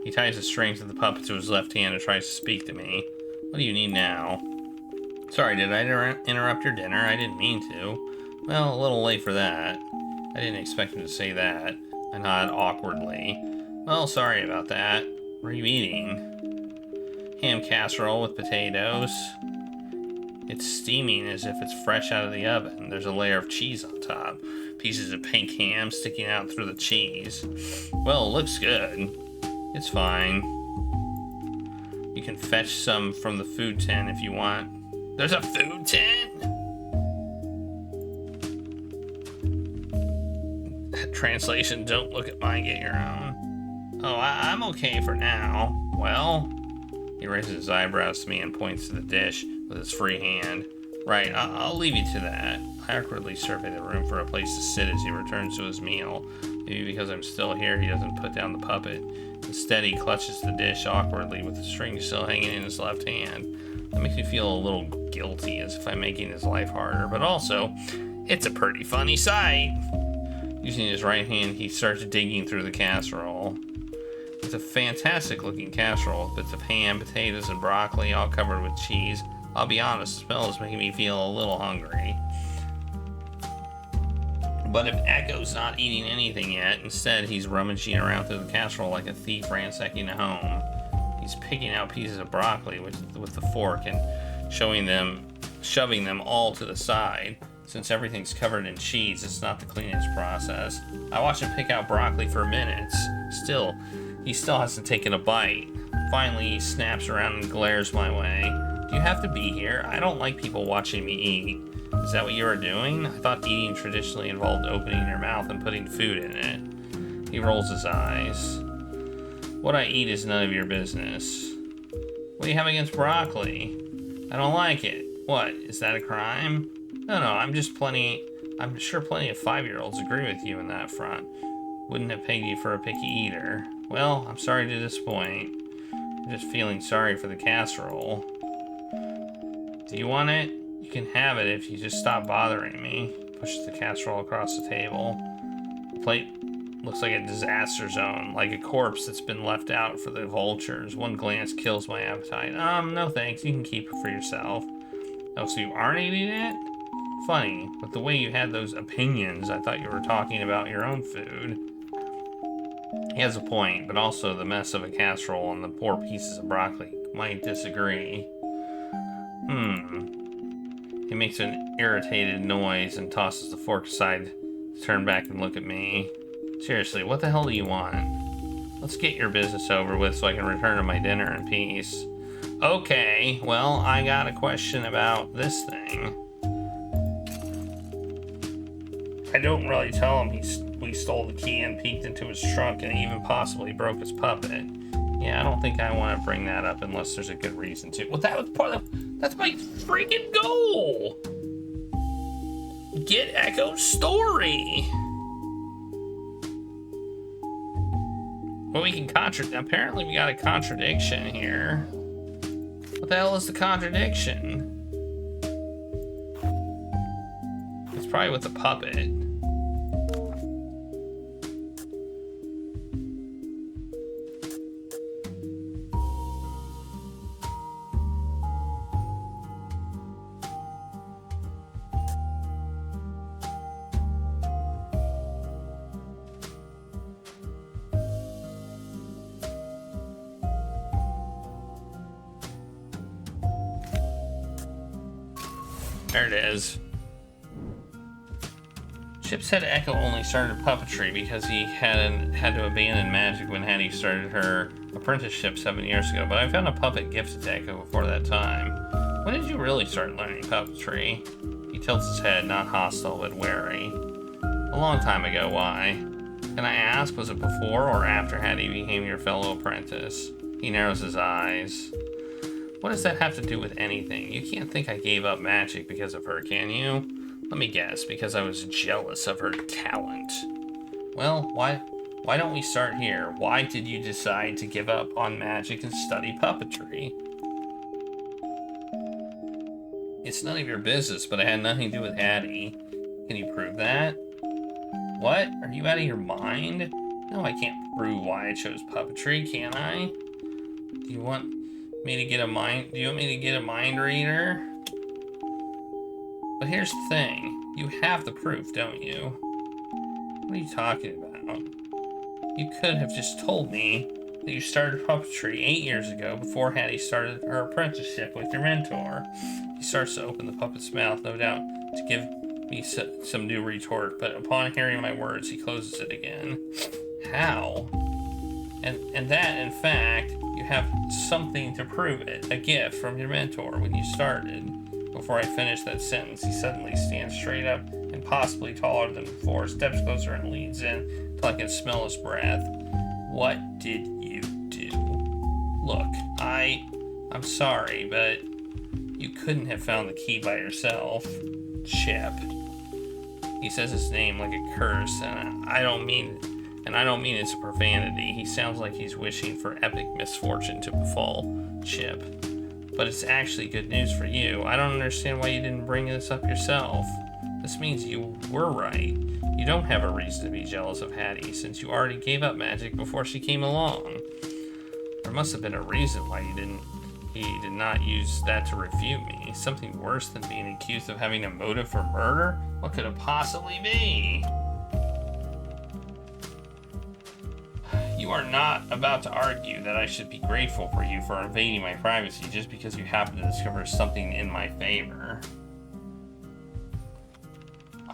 He ties the strings of the puppet to his left hand and tries to speak to me. What do you need now? Sorry, did I interrupt your dinner? I didn't mean to. Well, a little late for that. I didn't expect him to say that. I nod awkwardly. Well, sorry about that. What are you eating? Ham casserole with potatoes. It's steaming as if it's fresh out of the oven. There's a layer of cheese on top. Pieces of pink ham sticking out through the cheese. Well, it looks good. It's fine. You can fetch some from the food tent if you want. There's a food tent? Translation, don't look at mine, get your own. Oh, I'm okay for now. Well, he raises his eyebrows to me and points to the dish with his free hand. Right, I'll leave you to that. I awkwardly survey the room for a place to sit as he returns to his meal. Maybe because I'm still here, he doesn't put down the puppet. Instead, he clutches the dish awkwardly with the string still hanging in his left hand. That makes me feel a little guilty, as if I'm making his life harder, but also, it's a pretty funny sight. Using his right hand, he starts digging through the casserole. It's a fantastic looking casserole with bits of ham, potatoes, and broccoli, all covered with cheese. I'll be honest, the smell is making me feel a little hungry. But if Echo's not eating anything yet, instead he's rummaging around through the casserole like a thief ransacking a home. He's picking out pieces of broccoli with the fork and shoving them all to the side. Since everything's covered in cheese, it's not the cleanest process. I watch him pick out broccoli for minutes. He still hasn't taken a bite. Finally, he snaps around and glares my way. Do you have to be here? I don't like people watching me eat. Is that what you are doing? I thought eating traditionally involved opening your mouth and putting food in it. He rolls his eyes. What I eat is none of your business. What do you have against broccoli? I don't like it. What, is that a crime? No, I'm sure plenty of 5-year-olds agree with you in that front. Wouldn't have pegged you for a picky eater. Well, I'm sorry to disappoint. I'm just feeling sorry for the casserole. Do you want it? You can have it if you just stop bothering me. Pushes the casserole across the table. The plate looks like a disaster zone, like a corpse that's been left out for the vultures. One glance kills my appetite. No thanks, you can keep it for yourself. Oh, so you aren't eating it? Funny, with the way you had those opinions, I thought you were talking about your own food. He has a point, but also the mess of a casserole and the poor pieces of broccoli might disagree. He makes an irritated noise and tosses the fork aside to turn back and look at me. Seriously, what the hell do you want? Let's get your business over with so I can return to my dinner in peace. Okay, well, I got a question about this thing. I don't really tell him we stole the key and peeked into his trunk and even possibly broke his puppet. Yeah, I don't think I want to bring that up unless there's a good reason to. Well, that's my freaking goal! Get Echo's story! Well, we can apparently we got a contradiction here. What the hell is the contradiction? It's probably with the puppet. There it is. Chip said Echo only started puppetry because he had to abandon magic when Hattie started her apprenticeship 7 years ago, but I found a puppet gifted to Echo before that time. When did you really start learning puppetry? He tilts his head, not hostile, but wary. A long time ago, why? Can I ask, was it before or after Hattie became your fellow apprentice? He narrows his eyes. What does that have to do with anything? You can't think I gave up magic because of her, can you? Let me guess, because I was jealous of her talent. Well, why don't we start here? Why did you decide to give up on magic and study puppetry? It's none of your business, but it had nothing to do with Hattie. Can you prove that? What? Are you out of your mind? No, I can't prove why I chose puppetry, can I? Do you want me to get a mind reader? But here's the thing. You have the proof, don't you? What are you talking about? You could have just told me that you started puppetry 8 years ago before Hattie started her apprenticeship with your mentor. He starts to open the puppet's mouth, no doubt, to give me some new retort, but upon hearing my words, he closes it again. How? And that, in fact, you have something to prove it. A gift from your mentor when you started. Before I finish that sentence, he suddenly stands straight up, impossibly taller than before, steps closer and leans in till I can smell his breath. What did you do? Look, I'm sorry, but you couldn't have found the key by yourself. Chip. He says his name like a curse, and I don't mean it's a profanity. He sounds like he's wishing for epic misfortune to befall Chip. But it's actually good news for you. I don't understand why you didn't bring this up yourself. This means you were right. You don't have a reason to be jealous of Hattie, since you already gave up magic before she came along. There must have been a reason why he did not use that to refute me. Something worse than being accused of having a motive for murder? What could it possibly be? You are not about to argue that I should be grateful for you for invading my privacy just because you happen to discover something in my favor.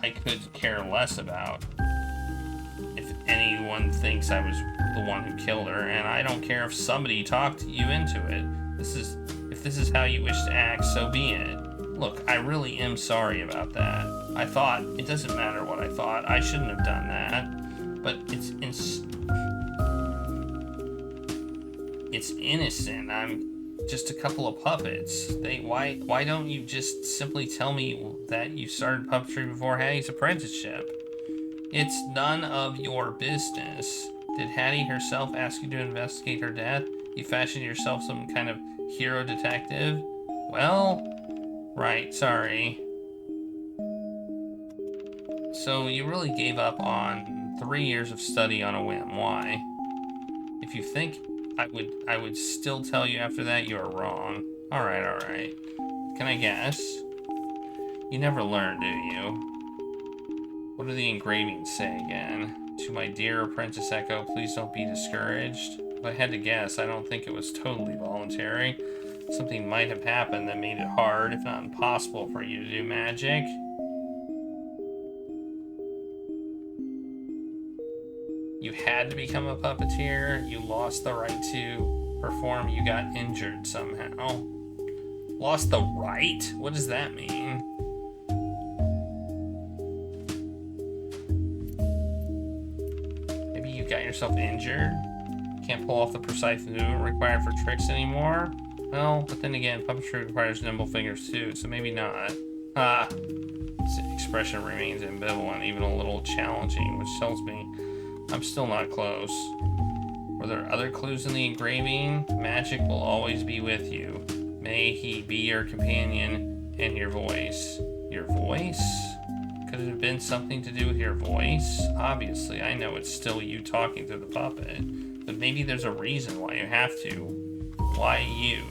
I could care less about if anyone thinks I was the one who killed her, and I don't care if somebody talked you into it. If this is how you wish to act, so be it. Look, I really am sorry about that. I thought, it doesn't matter what I thought, I shouldn't have done that. But it's innocent. I'm just a couple of puppets. Why don't you just simply tell me that you started puppetry before Hattie's apprenticeship? It's none of your business. Did Hattie herself ask you to investigate her death? You fashioned yourself some kind of hero detective? Well, right, sorry. So you really gave up on 3 years of study on a whim. Why? If you think I would still tell you after that, you are wrong. Alright. Can I guess? You never learn, do you? What do the engravings say again? To my dear apprentice Echo, please don't be discouraged. If I had to guess, I don't think it was totally voluntary. Something might have happened that made it hard, if not impossible, for you to do magic. You had to become a puppeteer. You lost the right to perform. You got injured somehow. Lost the right? What does that mean? Maybe you got yourself injured? Can't pull off the precise movement required for tricks anymore? Well, but then again, puppetry requires nimble fingers too, so maybe not. This expression remains ambivalent, even a little challenging, which tells me I'm still not close. Were there other clues in the engraving? Magic will always be with you. May he be your companion and your voice. Your voice? Could it have been something to do with your voice? Obviously, I know it's still you talking through the puppet, but maybe there's a reason why you have to. Why you?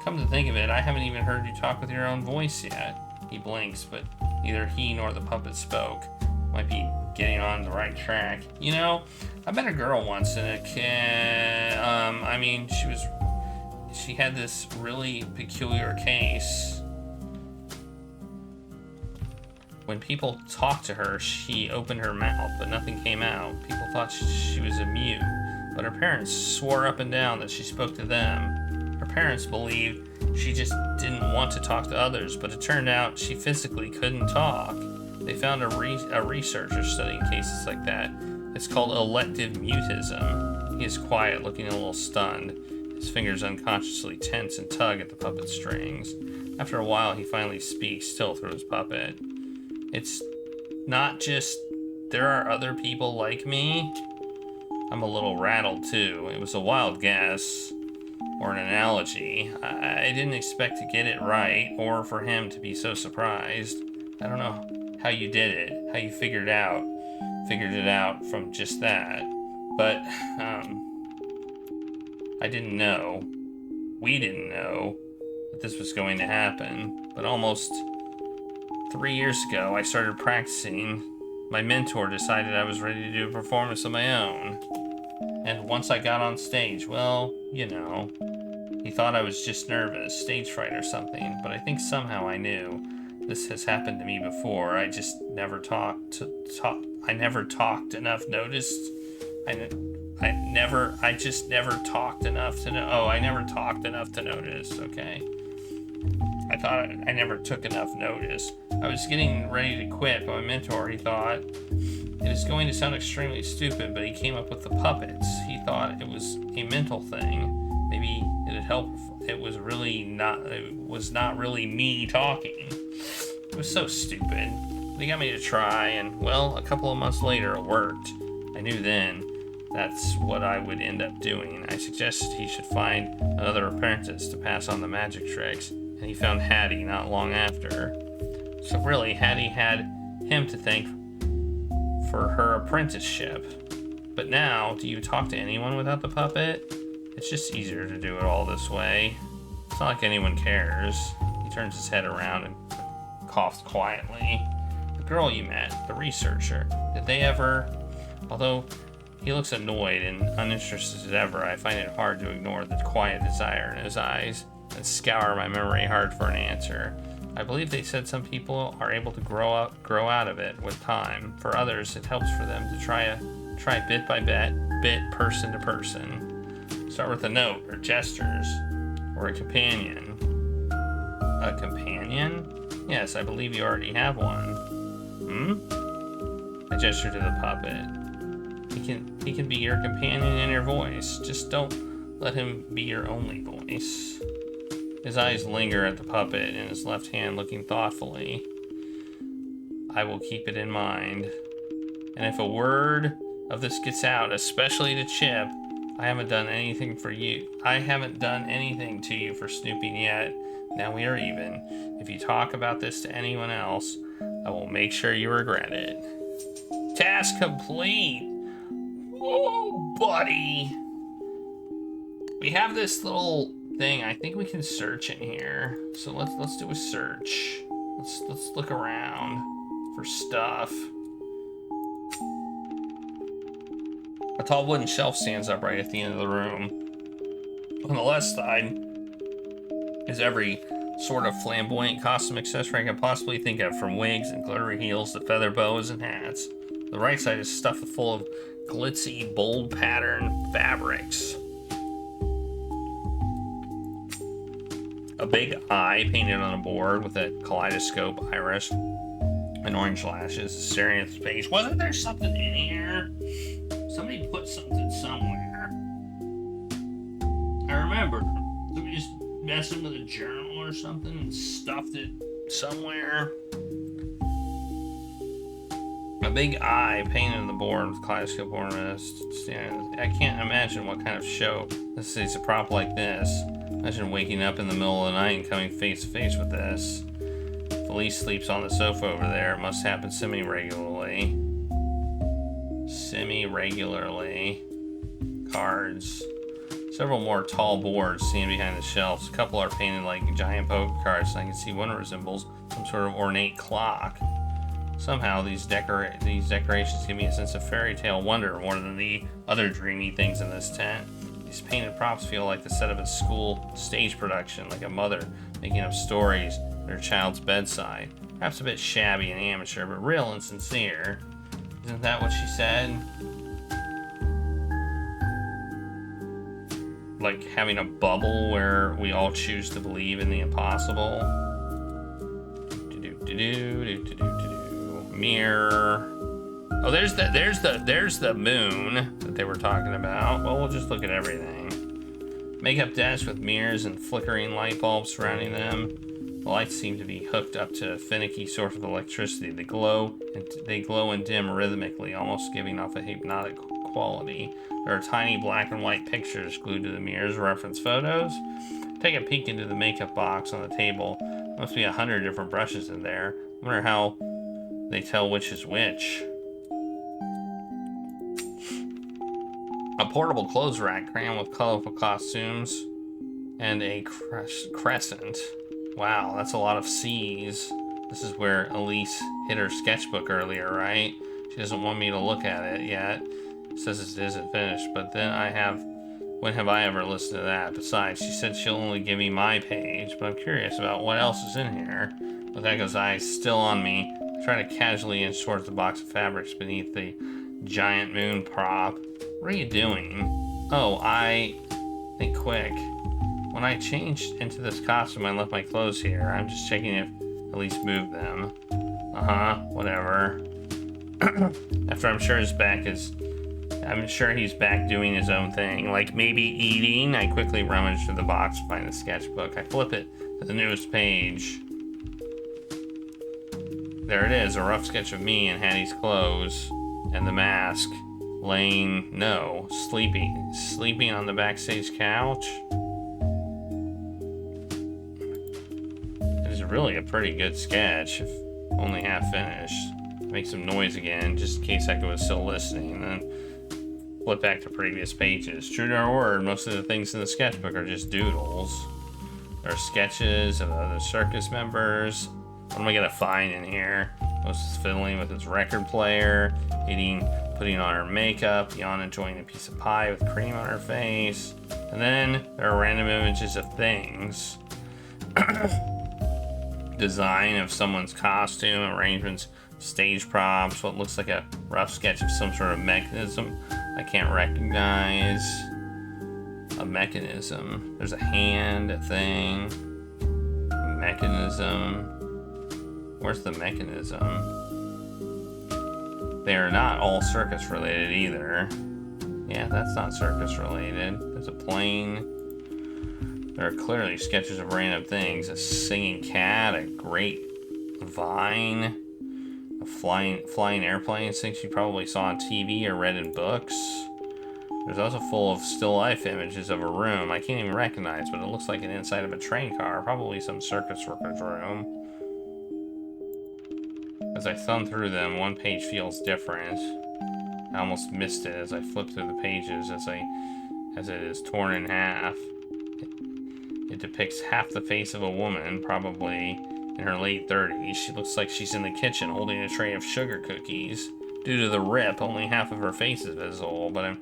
Come to think of it, I haven't even heard you talk with your own voice yet. He blinks, but neither he nor the puppet spoke. Might be getting on the right track. You know, I met a girl once in a she had this really peculiar case. When people talked to her, she opened her mouth, but nothing came out. People thought she was a mute, but her parents swore up and down that she spoke to them. Her parents believed she just didn't want to talk to others, but it turned out she physically couldn't talk. They found a researcher studying cases like that. It's called elective mutism. He is quiet, looking a little stunned. His fingers unconsciously tense and tug at the puppet strings. After a while, he finally speaks, still through his puppet. It's not just, there are other people like me. I'm a little rattled, too. It was a wild guess, or an analogy. I didn't expect to get it right, or for him to be so surprised. I don't know how you did it, how you figured it out from just that. But, I didn't know. We didn't know that this was going to happen. But almost 3 years ago, I started practicing. My mentor decided I was ready to do a performance of my own. And once I got on stage, well, you know, he thought I was just nervous, stage fright or something, but I think somehow I knew this has happened to me before. I just never talked enough noticed. I just never talked enough to know. Oh, I never talked enough to notice, okay. I thought I never took enough notice. I was getting ready to quit, but my mentor, he thought, it is going to sound extremely stupid, but he came up with the puppets. He thought it was a mental thing. Maybe it'd help if it was not really me talking. It was so stupid. But he got me to try, and well, a couple of months later it worked. I knew then that's what I would end up doing. I suggested he should find another apprentice to pass on the magic tricks, and he found Hattie not long after. So really, Hattie had him to thank for her apprenticeship. But now, do you talk to anyone without the puppet? It's just easier to do it all this way. It's not like anyone cares. He turns his head around and coughs quietly. The girl you met, the researcher, did they ever... Although he looks annoyed and uninterested as ever, I find it hard to ignore the quiet desire in his eyes and scour my memory hard for an answer. I believe they said some people are able to grow out of it with time. For others, it helps for them to try bit by bit, person to person. Start with a note or gestures or a companion. A companion? Yes, I believe you already have one. I gesture to the puppet. He can be your companion and your voice. Just don't let him be your only voice. His eyes linger at the puppet in his left hand, looking thoughtfully. I will keep it in mind. And if a word of this gets out, especially to Chip, I haven't done anything for you. I haven't done anything to you for snooping yet. Now we are even. If you talk about this to anyone else, I will make sure you regret it. Task complete. Oh, buddy. We have this little thing. I think we can search in here. So let's do a search. Let's look around for stuff. A tall wooden shelf stands upright at the end of the room. On the left side is every sort of flamboyant costume accessory I can possibly think of, from wigs and glittery heels to feather boas and hats. The right side is stuffed full of glitzy, bold pattern fabrics. A big eye painted on a board with a kaleidoscope iris and orange lashes staring at the page. Wasn't there something in here? Somebody put something somewhere. I remember somebody just messing with a journal or something and stuffed it somewhere. A big eye painted on the board with kaleidoscope ornaments. I can't imagine what kind of show this is. A prop like this. Imagine waking up in the middle of the night and coming face to face with this. Felice sleeps on the sofa over there. It must happen semi-regularly. Cards. Several more tall boards stand behind the shelves. A couple are painted like giant poker cards, and I can see one resembles some sort of ornate clock. Somehow these decorations give me a sense of fairy tale wonder more than the other dreamy things in this tent. These painted props feel like the set of a school stage production, like a mother making up stories at her child's bedside. Perhaps a bit shabby and amateur, but real and sincere. Isn't that what she said? Like having a bubble where we all choose to believe in the impossible. Mirror. Oh, there's the moon that they were talking about. Well, we'll just look at everything. Makeup desk with mirrors and flickering light bulbs surrounding them. The lights seem to be hooked up to a finicky source of electricity. They glow and dim rhythmically, almost giving off a hypnotic quality. There are tiny black and white pictures glued to the mirrors, reference photos. Take a peek into the makeup box on the table. Must be 100 different brushes in there. I wonder how they tell which is which. A portable clothes rack crammed with colorful costumes and a crescent. Wow, that's a lot of C's. This is where Elise hid her sketchbook earlier, right? She doesn't want me to look at it yet. Says it isn't finished, but then when have I ever listened to that? Besides, she said she'll only give me my page, but I'm curious about what else is in here. With Echo's eyes still on me, I try to casually inch towards the box of fabrics beneath the giant moon prop. What are you doing? Oh, think quick. When I changed into this costume, I left my clothes here. I'm just checking if at least moved them. Whatever. After I'm sure he's back doing his own thing, like maybe eating. I quickly rummage through the box to find the sketchbook. I flip it to the newest page. There it is, a rough sketch of me in Hattie's clothes and the mask, sleeping on the backstage couch. It is really a pretty good sketch, if only half finished. Make some noise again, just in case Echo was still listening, then flip back to previous pages. True to our word, most of the things in the sketchbook are just doodles. There are sketches of other circus members. What am I gonna find in here? Most is fiddling with his record player, putting on her makeup, Jan enjoying a piece of pie with cream on her face. And then there are random images of things. Design of someone's costume, arrangements, stage props, what looks like a rough sketch of some sort of mechanism I can't recognize. A mechanism. There's a hand, a thing. A mechanism. Where's the mechanism? They are not all circus related either. Yeah, that's not circus related. There's a plane. There are clearly sketches of random things. A singing cat, a great vine, a flying airplane, things you probably saw on TV or read in books. There's also full of still life images of a room I can't even recognize, but it looks like an inside of a train car, probably some circus worker's room. As I thumb through them, one page feels different. I almost missed it as I flip through the pages as it is torn in half. It depicts half the face of a woman, probably in her late 30s. She looks like she's in the kitchen holding a tray of sugar cookies. Due to the rip, only half of her face is visible, but I'm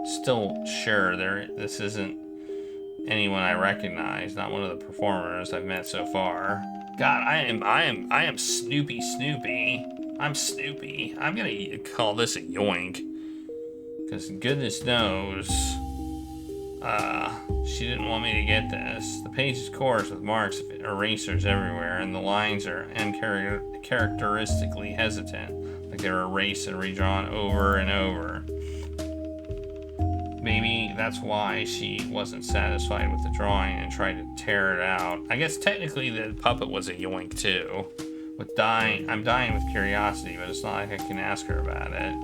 still sure this isn't anyone I recognize, not one of the performers I've met so far. God, I am Snoopy. I'm Snoopy. I'm gonna call this a yoink. Because goodness knows, she didn't want me to get this. The page is coarse with marks of erasers everywhere, and the lines are uncharacteristically hesitant, like they were erased and redrawn over and over. Maybe that's why she wasn't satisfied with the drawing and tried to tear it out. I guess technically the puppet was a yoink too. I'm dying with curiosity, but it's not like I can ask her about it.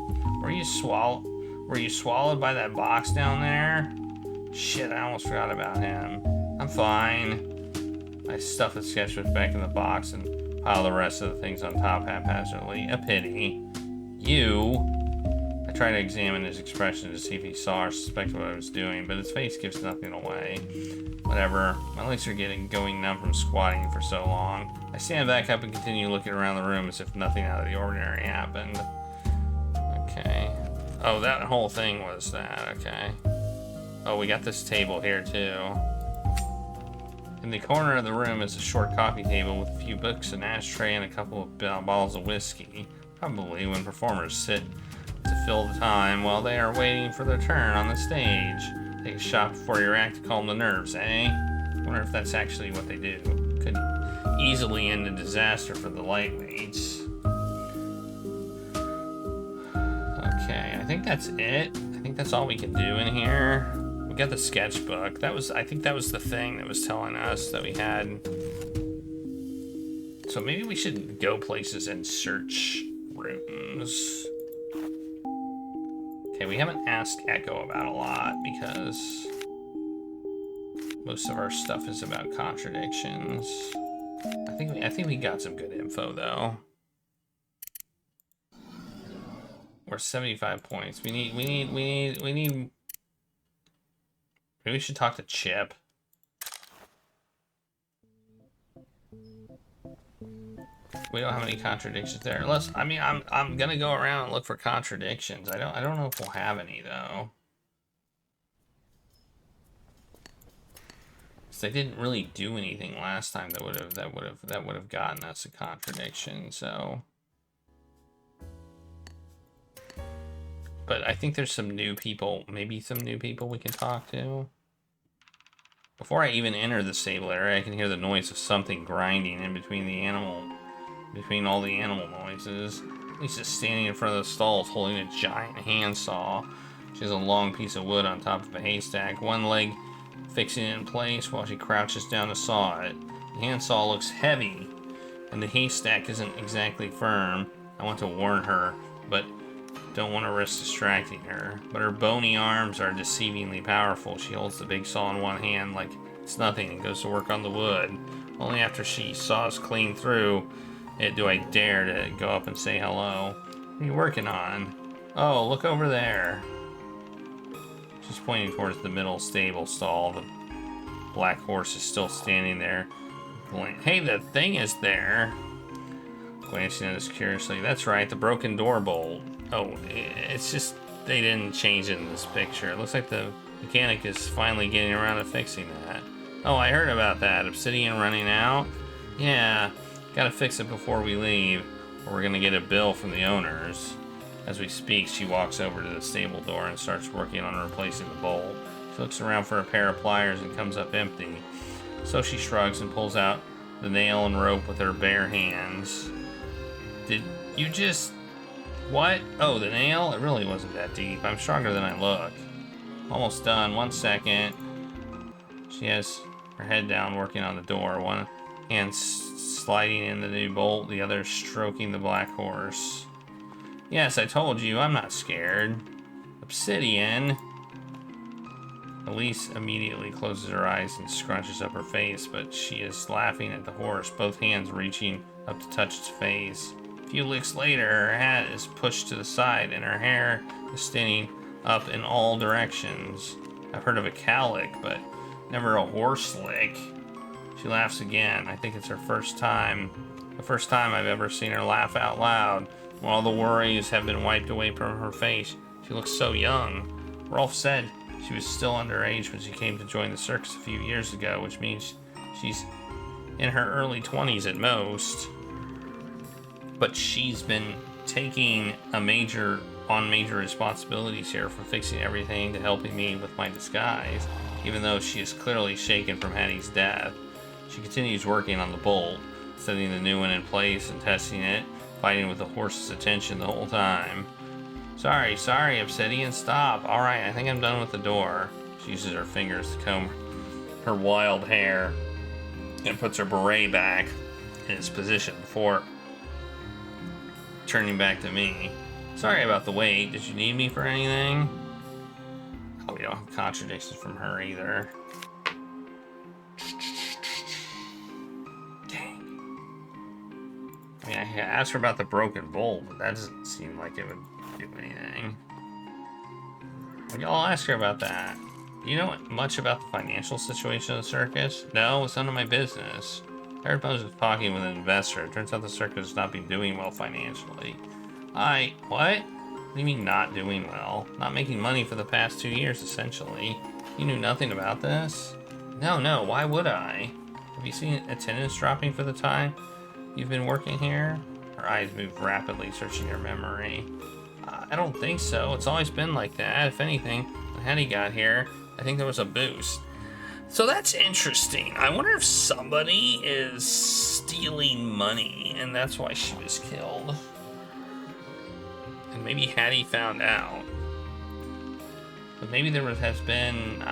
Were you swallowed by that box down there? Shit, I almost forgot about him. I'm fine. I stuff the sketchbook back in the box and pile the rest of the things on top haphazardly. A pity. I try to examine his expression to see if he saw or suspected what I was doing, but his face gives nothing away. Whatever. My legs are going numb from squatting for so long. I stand back up and continue looking around the room as if nothing out of the ordinary happened. Okay. Oh, that whole thing was that. Okay. Oh, we got this table here too. In the corner of the room is a short coffee table with a few books, an ashtray, and a couple of bottles of whiskey. Probably when performers sit to fill the time while they are waiting for their turn on the stage. Take a shot before your act to calm the nerves, eh? Wonder if that's actually what they do. Could easily end in disaster for the lightweights. Okay, I think that's it. I think that's all we can do in here. We got the sketchbook. I think that was the thing that was telling us that we had. So maybe we should go places and search rooms. Okay, we haven't asked Echo about a lot because most of our stuff is about contradictions. I think we got some good info though. We're 75 points. We need. Maybe we should talk to Chip. We don't have any contradictions there. Unless, I mean, I'm gonna go around and look for contradictions. I don't know if we'll have any though. Because they didn't really do anything last time that would have gotten us a contradiction. So, but I think there's some new people. Maybe some new people we can talk to. Before I even enter the stable area, I can hear the noise of something grinding in between all the animal noises. Lisa's standing in front of the stalls holding a giant handsaw. She has a long piece of wood on top of a haystack, one leg fixing it in place while she crouches down to saw it. The handsaw looks heavy, and the haystack isn't exactly firm. I want to warn her, but don't want to risk distracting her. But her bony arms are deceivingly powerful. She holds the big saw in one hand like it's nothing and goes to work on the wood. Only after she saws clean through it do I dare to go up and say hello. What are you working on? Oh, look over there. She's pointing towards the middle stable stall. The black horse is still standing there. Hey, the thing is there. Glancing at us curiously. That's right, the broken door bolt. Oh, it's just they didn't change it in this picture. It looks like the mechanic is finally getting around to fixing that. Oh, I heard about that. Obsidian running out? Yeah, gotta fix it before we leave, or we're gonna get a bill from the owners. As we speak, she walks over to the stable door and starts working on replacing the bolt. She looks around for a pair of pliers and comes up empty. So she shrugs and pulls out the nail and rope with her bare hands. Did you just... What? Oh, the nail? It really wasn't that deep. I'm stronger than I look. Almost done. 1 second. She has her head down working on the door. One hand sliding in the new bolt, the other stroking the black horse. Yes, I told you, I'm not scared. Obsidian. Elise immediately closes her eyes and scrunches up her face, but she is laughing at the horse, both hands reaching up to touch its face. A few licks later, her hat is pushed to the side and her hair is standing up in all directions. I've heard of a cow lick, but never a horse lick. She laughs again. I think it's her first time. The first time I've ever seen her laugh out loud. When all the worries have been wiped away from her face, she looks so young. Rolf said she was still underage when she came to join the circus a few years ago, which means she's in her early 20s at most. But she's been taking major responsibilities here, from fixing everything to helping me with my disguise, even though she is clearly shaken from Hattie's death. She continues working on the bolt, setting the new one in place and testing it, fighting with the horse's attention the whole time. Sorry, Obsidian, stop. Alright, I think I'm done with the door. She uses her fingers to comb her wild hair and puts her beret back in its position before turning back to me. Sorry about the wait. Did you need me for anything? Oh, we don't have contradictions from her either. Dang. I mean, I asked her about the broken bolt, but that doesn't seem like it would do anything. Maybe I'll ask her about that. Do you know much about the financial situation of the circus? No, it's none of my business. I heard Moses was talking with an investor. It turns out the circus has not been doing well financially. What? What do you mean not doing well? Not making money for the past 2 years, essentially. You knew nothing about this? No, why would I? Have you seen attendance dropping for the time you've been working here? Her eyes move rapidly, searching her memory. I don't think so. It's always been like that. If anything, when Hattie got here, I think there was a boost. So that's interesting. I wonder if somebody is stealing money, and that's why she was killed. And maybe Hattie found out. But maybe there has been,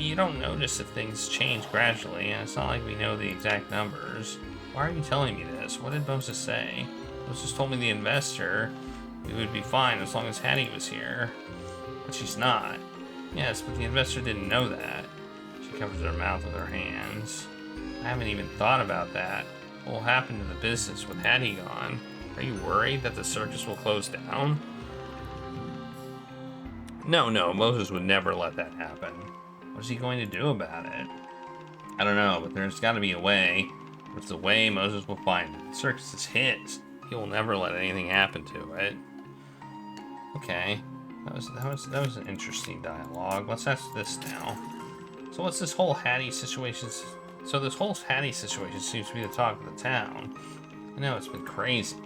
you don't notice if things change gradually, and it's not like we know the exact numbers. Why are you telling me this? What did Moses say? Moses told me the investor, we would be fine as long as Hattie was here. But she's not. Yes, but the investor didn't know that. She covers her mouth with her hands. I haven't even thought about that. What will happen to the business with Hattie gone? Are you worried that the circus will close down? No, Moses would never let that happen. What is he going to do about it? I don't know, but there's got to be a way. If it's a way, Moses will find it. The circus is his. He will never let anything happen to it. Okay, that was an interesting dialogue. Let's ask this now. So what's this whole Hattie situation? So this whole Hattie situation seems to be the talk of the town. I know it's been crazy.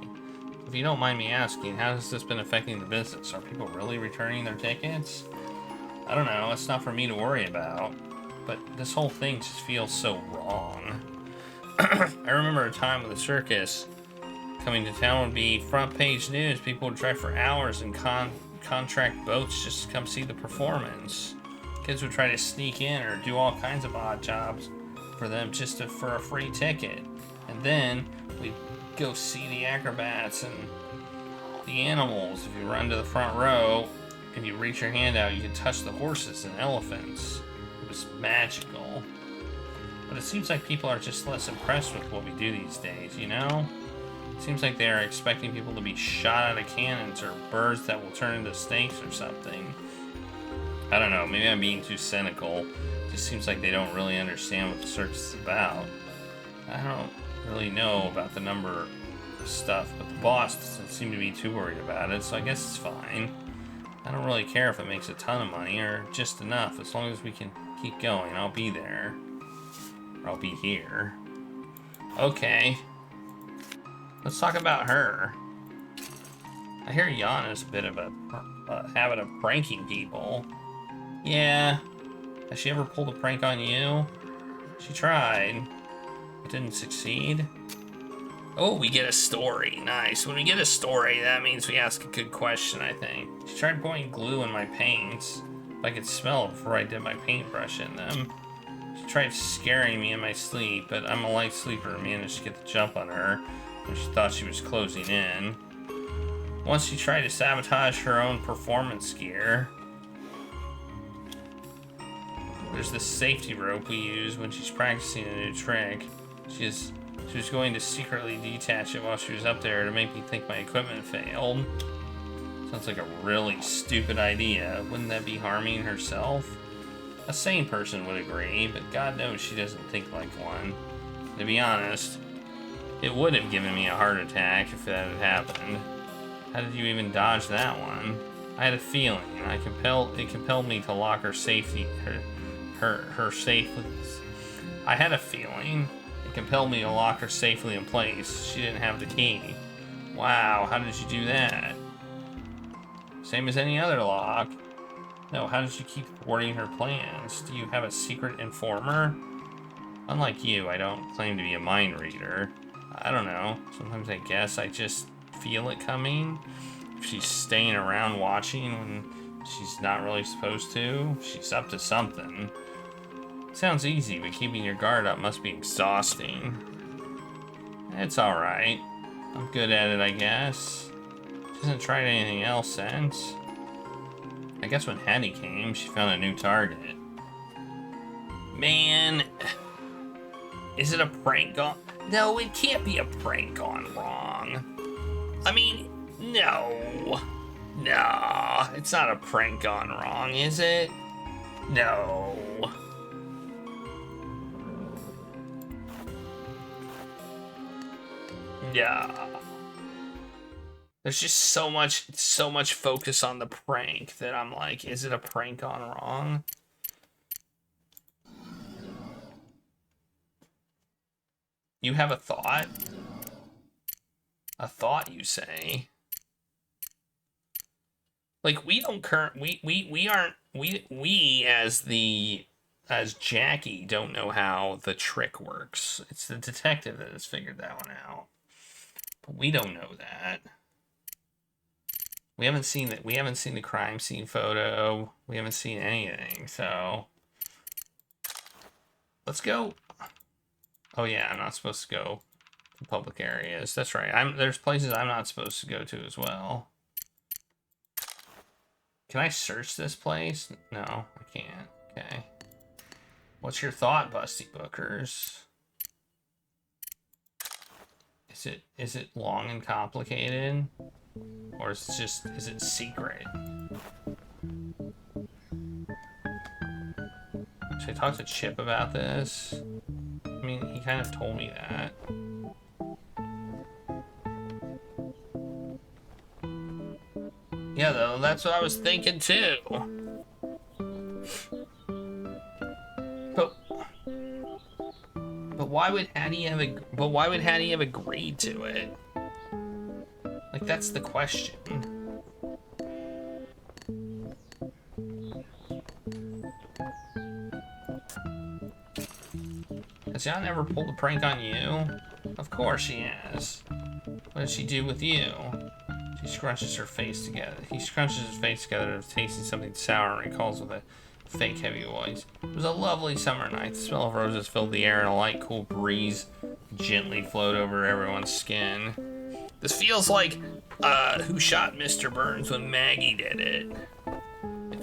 If you don't mind me asking, how has this been affecting the business? Are people really returning their tickets? I don't know, it's not for me to worry about. But this whole thing just feels so wrong. I remember a time with the circus coming to town would be front page news. People would drive for hours in contract boats just to come see the performance. Kids would try to sneak in or do all kinds of odd jobs for them just for a free ticket. And then we'd go see the acrobats and the animals. If you run to the front row and you reach your hand out, you can touch the horses and elephants. It was magical. But it seems like people are just less impressed with what we do these days, you know? It seems like they are expecting people to be shot out of cannons or birds that will turn into snakes or something. I don't know, maybe I'm being too cynical. It just seems like they don't really understand what the circus is about. I don't really know about the number of stuff, but the boss doesn't seem to be too worried about it, so I guess it's fine. I don't really care if it makes a ton of money or just enough. As long as we can keep going, I'll be there. Or I'll be here. Okay. Let's talk about her. I hear Yana's a bit of a habit of pranking people. Yeah. Has she ever pulled a prank on you? She tried. But didn't succeed. Oh, we get a story. Nice. When we get a story, that means we ask a good question, I think. She tried pouring glue in my paints. If I could smell it before I did my paintbrush in them. She tried scaring me in my sleep, but I'm a light sleeper and managed to get the jump on her when she thought she was closing in. Once she tried to sabotage her own performance gear. There's this safety rope we use when she's practicing a new trick. She was going to secretly detach it while she was up there to make me think my equipment failed. Sounds like a really stupid idea. Wouldn't that be harming herself? A sane person would agree, but God knows she doesn't think like one. To be honest, it would have given me a heart attack if that had happened. How did you even dodge that one? I had a feeling. It compelled me to lock her safety, her safe. I had a feeling. It compelled me to lock her safely in place. She didn't have the key. Wow, how did you do that? Same as any other lock. No, how did you keep thwarting her plans? Do you have a secret informer? Unlike you, I don't claim to be a mind reader. I don't know. Sometimes I guess I just feel it coming. If she's staying around watching when she's not really supposed to, she's up to something. It sounds easy, but keeping your guard up must be exhausting. It's alright. I'm good at it, I guess. She hasn't tried anything else since. I guess when Hattie came, she found a new target. Man, is it a prank gone? No, it can't be a prank gone wrong. I mean, no. No, it's not a prank gone wrong, is it? No. Yeah. There's just so much focus on the prank that I'm like, is it a prank gone wrong? You have a thought? A thought, you say? Like, we don't we aren't, we as Jackie don't know how the trick works. It's the detective that has figured that one out. But we don't know that. We haven't seen it. We haven't seen the crime scene photo. We haven't seen anything, so let's go. Oh yeah, I'm not supposed to go to public areas. That's right. There's places I'm not supposed to go to as well. Can I search this place? No, I can't. Okay. What's your thought, Busty Bookers? Is it long and complicated? Or is it secret? Should I talk to Chip about this? I mean, he kind of told me that. Yeah, though, that's what I was thinking too. But why would Hattie have agreed to it? Like, that's the question. Has Jan ever pulled a prank on you? Of course she has. What did she do with you? She scrunches her face together. He scrunches his face together, tasting something sour, and recalls with a fake heavy voice. It was a lovely summer night. The smell of roses filled the air, and a light, cool breeze gently flowed over everyone's skin. This feels like Who Shot Mr. Burns when Maggie did it.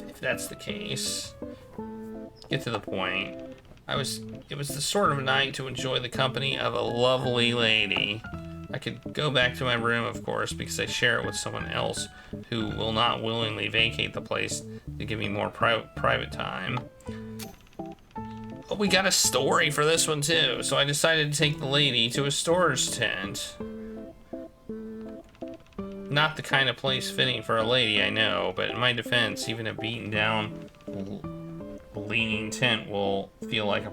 If that's the case. Get to the point. It was the sort of night to enjoy the company of a lovely lady. I could go back to my room, of course, because I share it with someone else who will not willingly vacate the place to give me more private time. But we got a story for this one, too, so I decided to take the lady to a storage tent. Not the kind of place fitting for a lady, I know, but in my defense, even a beaten down, leaning tent will feel like a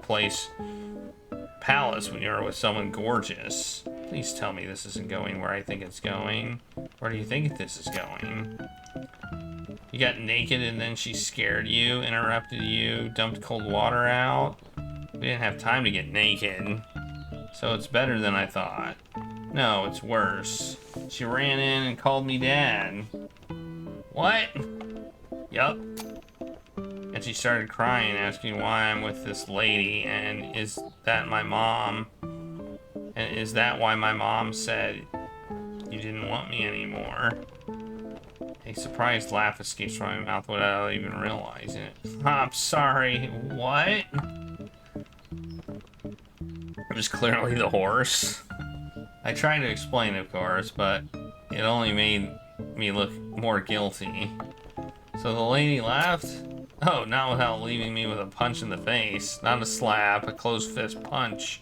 palace when you're with someone gorgeous. Please tell me this isn't going where I think it's going. Where do you think this is going? You got naked and then she scared you, interrupted you, dumped cold water out. We didn't have time to get naked. So it's better than I thought. No, it's worse. She ran in and called me dad. What? Yup. And she started crying, asking why I'm with this lady, and is that my mom? And is that why my mom said you didn't want me anymore? A surprised laugh escapes from my mouth without even realizing it. I'm sorry, what? It was clearly the horse. I tried to explain, of course, but it only made me look more guilty. So the lady left? Oh, not without leaving me with a punch in the face. Not a slap, a closed fist punch.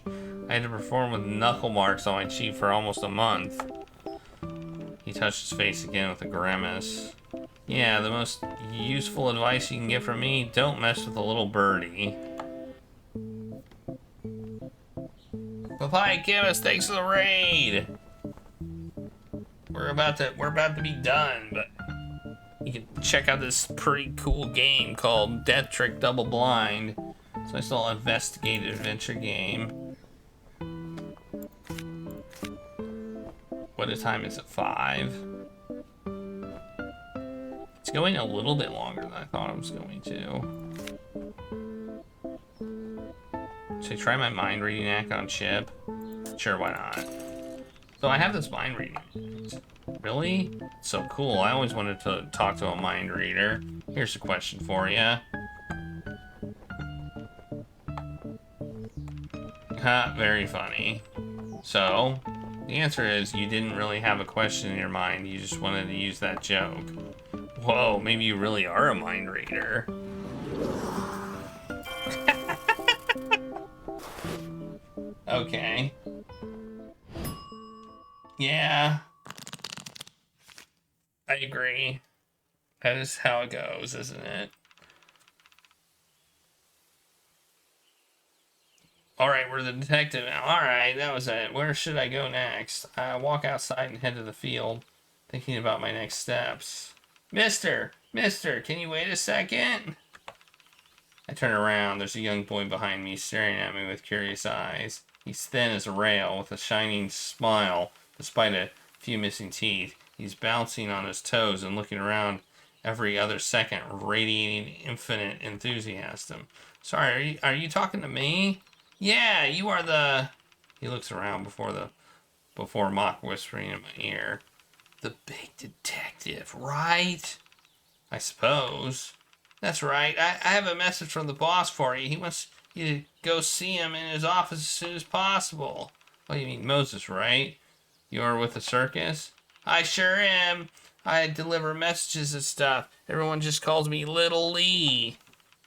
I had to perform with knuckle marks on my cheek for almost a month. He touched his face again with a grimace. Yeah, the most useful advice you can get from me, don't mess with a little birdie. Papaya Camus, thanks for the raid! We're about to be done, but you can check out this pretty cool game called Death Trick Double Blind. It's a nice little investigative adventure game. What time is it? 5? It's going a little bit longer than I thought it was going to. Should I try my mind reading act on Chip? Sure, why not? So I have this mind reading. Really? So cool. I always wanted to talk to a mind reader. Here's a question for you. Ha, very funny. So, the answer is you didn't really have a question in your mind. You just wanted to use that joke. Whoa, maybe you really are a mind reader. Okay. Yeah. I agree. That is how it goes, isn't it? Alright, we're the detective now. Alright, that was it. Where should I go next? I walk outside and head to the field, thinking about my next steps. Mister, can you wait a second? I turn around. There's a young boy behind me, staring at me with curious eyes. He's thin as a rail, with a shining smile, despite a few missing teeth. He's bouncing on his toes and looking around every other second, radiating infinite enthusiasm. Sorry, are you talking to me? Yeah, you are the... He looks around before mock whispering in my ear. The big detective, right? I suppose. That's right. I have a message from the boss for you. He wants you to go see him in his office as soon as possible. Oh, you mean Moses, right? You're with the circus? I sure am. I deliver messages and stuff. Everyone just calls me Little Lee.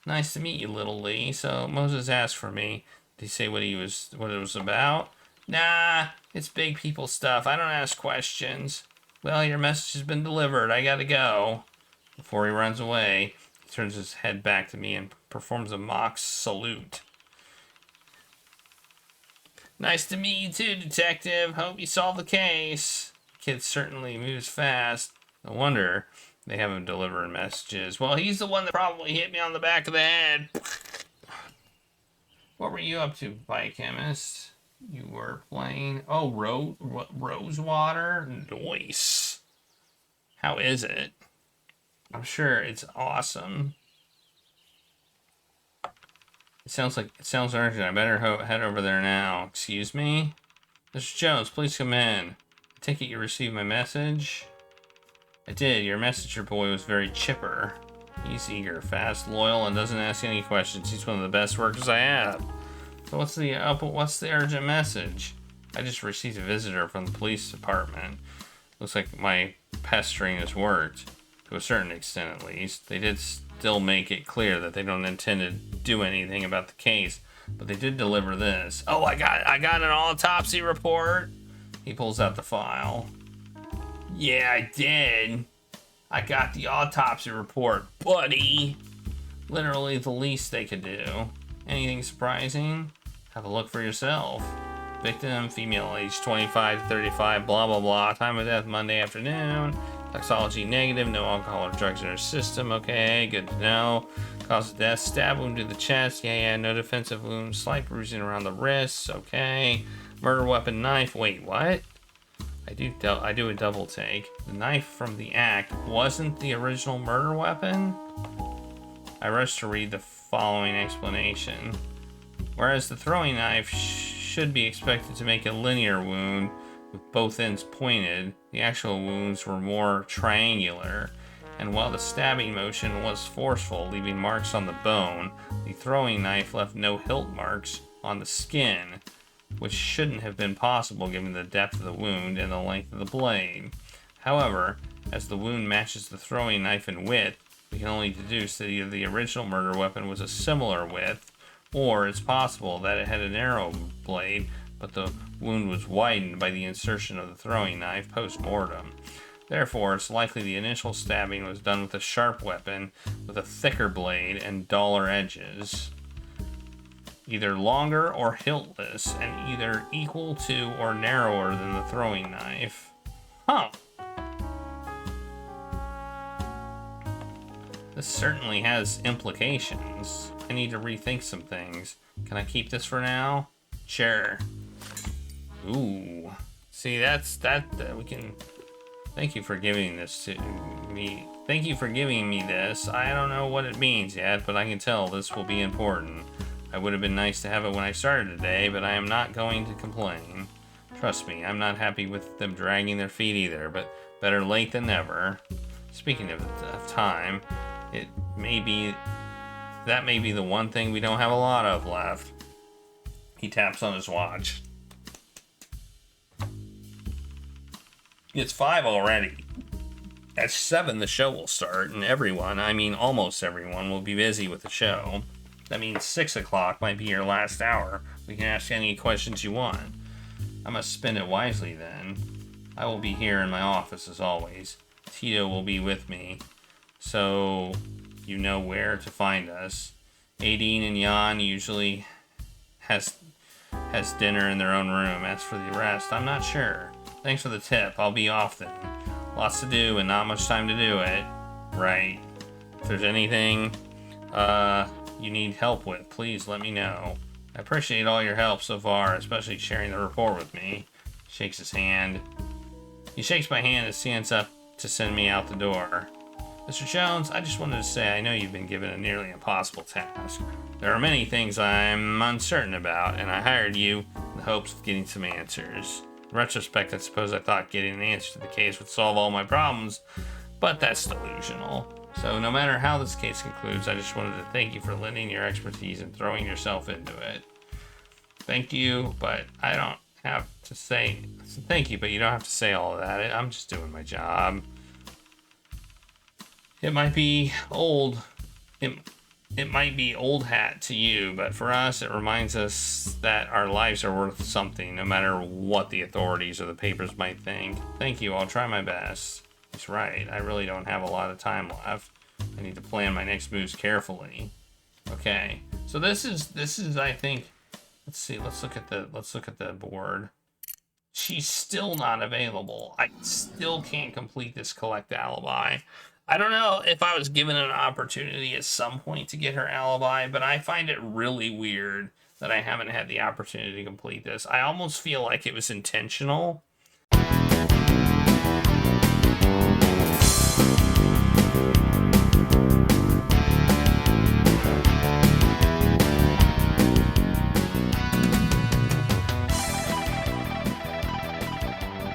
Nice to meet you, Little Lee. So Moses asked for me. Did he say what it was about? Nah, it's big people stuff. I don't ask questions. Well, your message has been delivered. I gotta go. Before he runs away, he turns his head back to me and performs a mock salute. Nice to meet you too, detective. Hope you solve the case. Kid certainly moves fast. No wonder they have him delivering messages. Well, he's the one that probably hit me on the back of the head. What were you up to, biochemist? You were playing... Oh, Rosewater? Nice. How is it? I'm sure it's awesome. It sounds urgent. I better head over there now. Excuse me? Mr. Jones, please come in. I take it you received my message? I did. Your messenger boy was very chipper. He's eager, fast, loyal, and doesn't ask any questions. He's one of the best workers I have. So what's the urgent message? I just received a visitor from the police department. Looks like my pestering has worked. To a certain extent, at least. They did still make it clear that they don't intend to do anything about the case, but they did deliver this. Oh, I got an autopsy report. He pulls out the file. Yeah, I did. I got the autopsy report, buddy. Literally the least they could do. Anything surprising? Have a look for yourself. Victim, female, age 25 to 35, blah, blah, blah. Time of death, Monday afternoon. Toxology negative, no alcohol or drugs in her system. Okay, good to know. Cause of death, stab wound to the chest. Yeah, no defensive wound. Slight bruising around the wrists. Okay. Murder weapon, knife. Wait, what? I do a double take. The knife from the act wasn't the original murder weapon? I rush to read the following explanation. Whereas the throwing knife should be expected to make a linear wound with both ends pointed, the actual wounds were more triangular, and while the stabbing motion was forceful, leaving marks on the bone, the throwing knife left no hilt marks on the skin, which shouldn't have been possible given the depth of the wound and the length of the blade. However, as the wound matches the throwing knife in width, we can only deduce that either the original murder weapon was a similar width, or it's possible that it had a narrow blade, but the wound was widened by the insertion of the throwing knife post-mortem. Therefore, it's likely the initial stabbing was done with a sharp weapon with a thicker blade and duller edges, either longer or hiltless, and either equal to or narrower than the throwing knife. Huh. This certainly has implications. I need to rethink some things. Can I keep this for now? Sure. Ooh. See, we can... Thank you for giving this to me. Thank you for giving me this. I don't know what it means yet, but I can tell this will be important. I would have been nice to have it when I started today, but I am not going to complain. Trust me, I'm not happy with them dragging their feet either, but better late than never. Speaking of time, that may be the one thing we don't have a lot of left. He taps on his watch. It's 5 already. At 7, the show will start, and almost everyone, will be busy with the show. That means 6 o'clock might be your last hour. We can ask any questions you want. I must spend it wisely then. I will be here in my office as always. Tito will be with me, so you know where to find us. Aideen and Jan usually has has dinner in their own room. As for the rest, I'm not sure. Thanks for the tip. I'll be off then. Lots to do and not much time to do it. Right. If there's anything you need help with, please let me know. I appreciate all your help so far, especially sharing the report with me. Shakes his hand. He shakes my hand and stands up to send me out the door. Mr. Jones, I just wanted to say I know you've been given a nearly impossible task. There are many things I'm uncertain about, and I hired you in the hopes of getting some answers. In retrospect, I suppose I thought getting an answer to the case would solve all my problems, but that's delusional. So no matter how this case concludes, I just wanted to thank you for lending your expertise and throwing yourself into it. Thank you, but I don't have to say thank you, but you don't have to say all of that. I'm just doing my job. It might be old. It might be old hat to you, but for us, it reminds us that our lives are worth something, no matter what the authorities or the papers might think. Thank you. I'll try my best. He's right. I really don't have a lot of time left. I need to plan my next moves carefully. Okay. So this is I think, let's see. Let's look at the board. She's still not available. I still can't complete this collect alibi. I don't know if I was given an opportunity at some point to get her alibi, but I find it really weird. that I haven't had the opportunity to complete this. I almost feel like it was intentional.